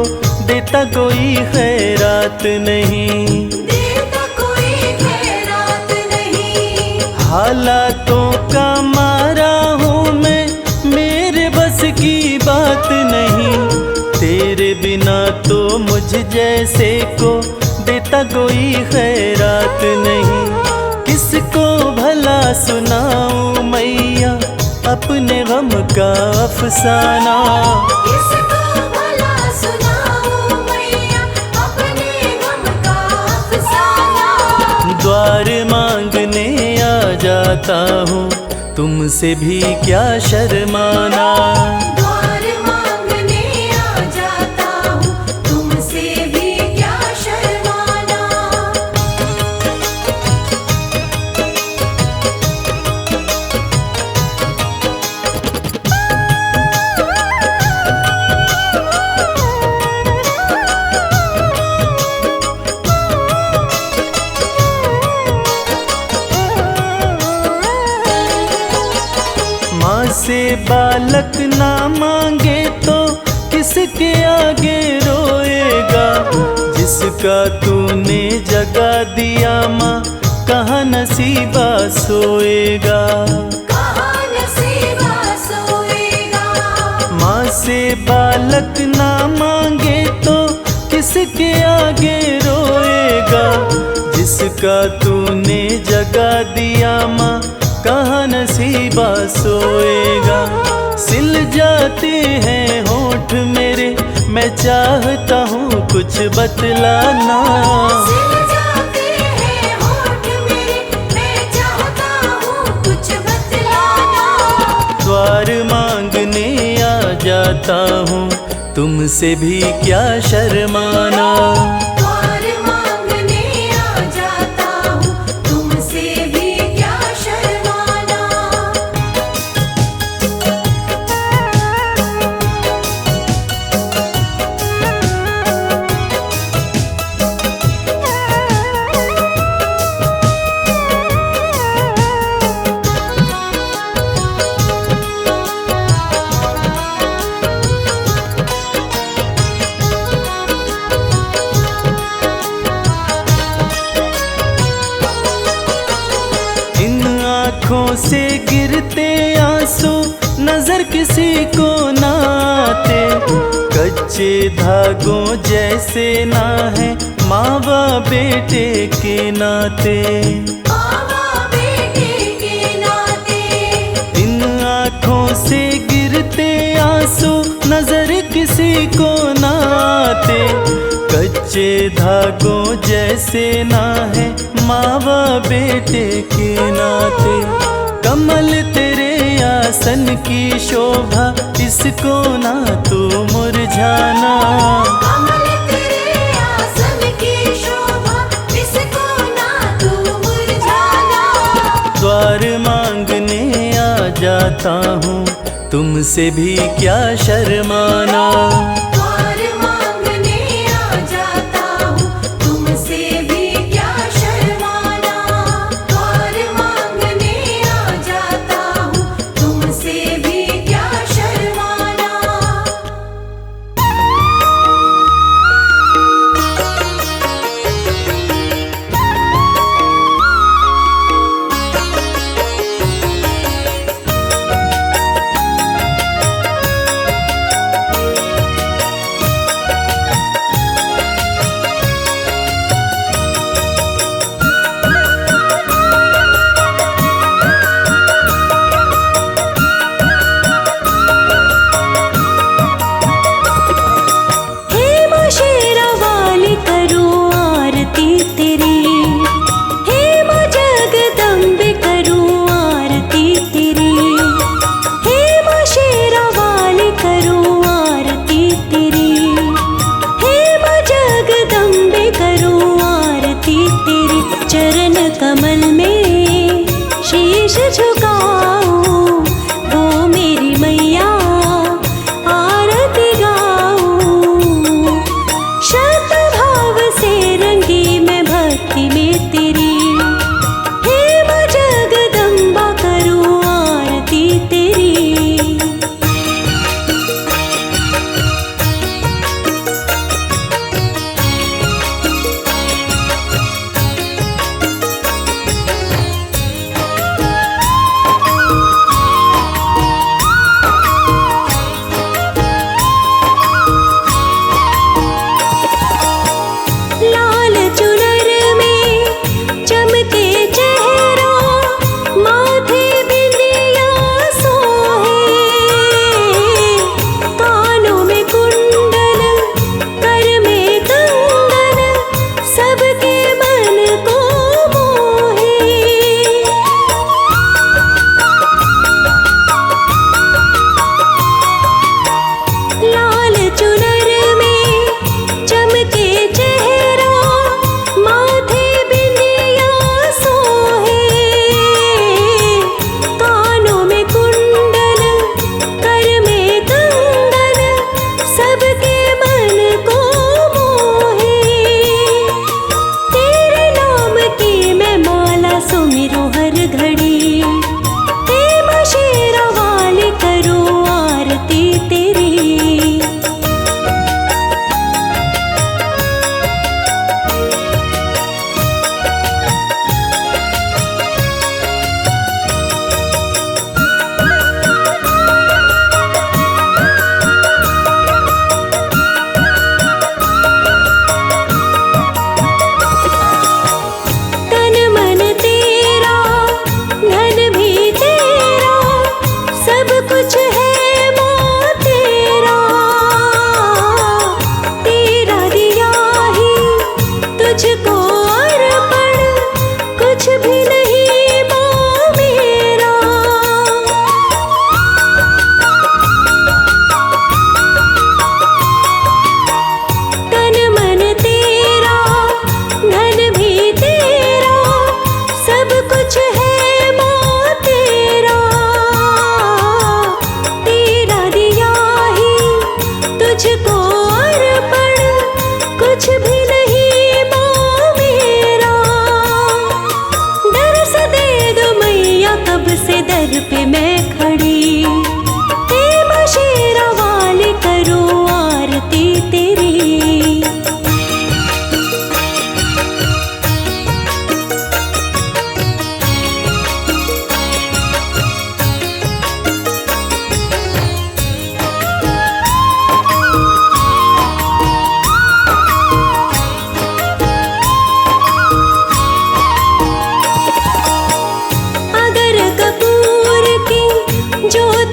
[SPEAKER 3] देता कोई खैरात नहीं।
[SPEAKER 2] देता कोई खैरात नहीं।
[SPEAKER 3] हालातों का मारा हूँ मैं, मेरे बस की बात नहीं, तेरे बिना तो मुझ जैसे को देता कोई खैरात नहीं। किसको भला सुनाऊं मैया अपने गम का अफसाना,
[SPEAKER 2] किसको भला सुनाऊं मैया अपने गम का अफसाना।
[SPEAKER 3] द्वार मांगने आ जाता हूँ, तुमसे भी क्या शर्माना।
[SPEAKER 2] द्वार मांगने आ जाता हूँ, तुमसे भी क्या शर्माना।
[SPEAKER 3] माँ से बालक ना मांगे तो किसके आगे रोएगा। जिसका तूने जगा दिया माँ, कहाँ नसीबा सोएगा।
[SPEAKER 2] कहाँ नसीबा सोएगा।
[SPEAKER 3] माँ से बालक ना मांगे तो किसके आगे रोएगा। जिसका तूने जगा दिया माँ, कहाँ नसीबा सोएगा। सिल जाते हैं होठ मेरे, मैं चाहता हूँ कुछ बतलाना।
[SPEAKER 2] सिल जाते हैं होठ मेरे, मैं चाहता हूँ कुछ बतलाना।
[SPEAKER 3] द्वार मांगने आ जाता हूँ, तुमसे भी क्या शर्माना।
[SPEAKER 2] द्वार मांगने आ जाता हूँ, तुमसे भी क्या शर्माना।
[SPEAKER 3] इन आँखों से गिरते आंसू नजर किसी को ना आते। कच्चे धागों जैसे ना है माँ बाप बेटे के नाते।
[SPEAKER 2] मावा बेटे के नाते।
[SPEAKER 3] इन आँखों से गिरते आंसू नजर किसी को ना आते। कच्चे धागों जैसे ना है माँ बाप बेटे के नाते। कमल तेरे आसन की शोभा, इसको ना तू मुरझाना।
[SPEAKER 2] कमल तेरे आसन की शोभा, इसको ना तू मुरझाना।
[SPEAKER 3] द्वार मांगने आ जाता हूँ, तुमसे भी क्या शर्माना।
[SPEAKER 2] द्वार मांगने आ जाता हूँ, तुमसे भी क्या शर्माना। द्वार मांगने आ जाता हूँ, तुमसे भी क्या शर्माना।
[SPEAKER 4] खड़ी, हे बशीरा वाली करो आरती तेरी। अगर कपूर की ज्योत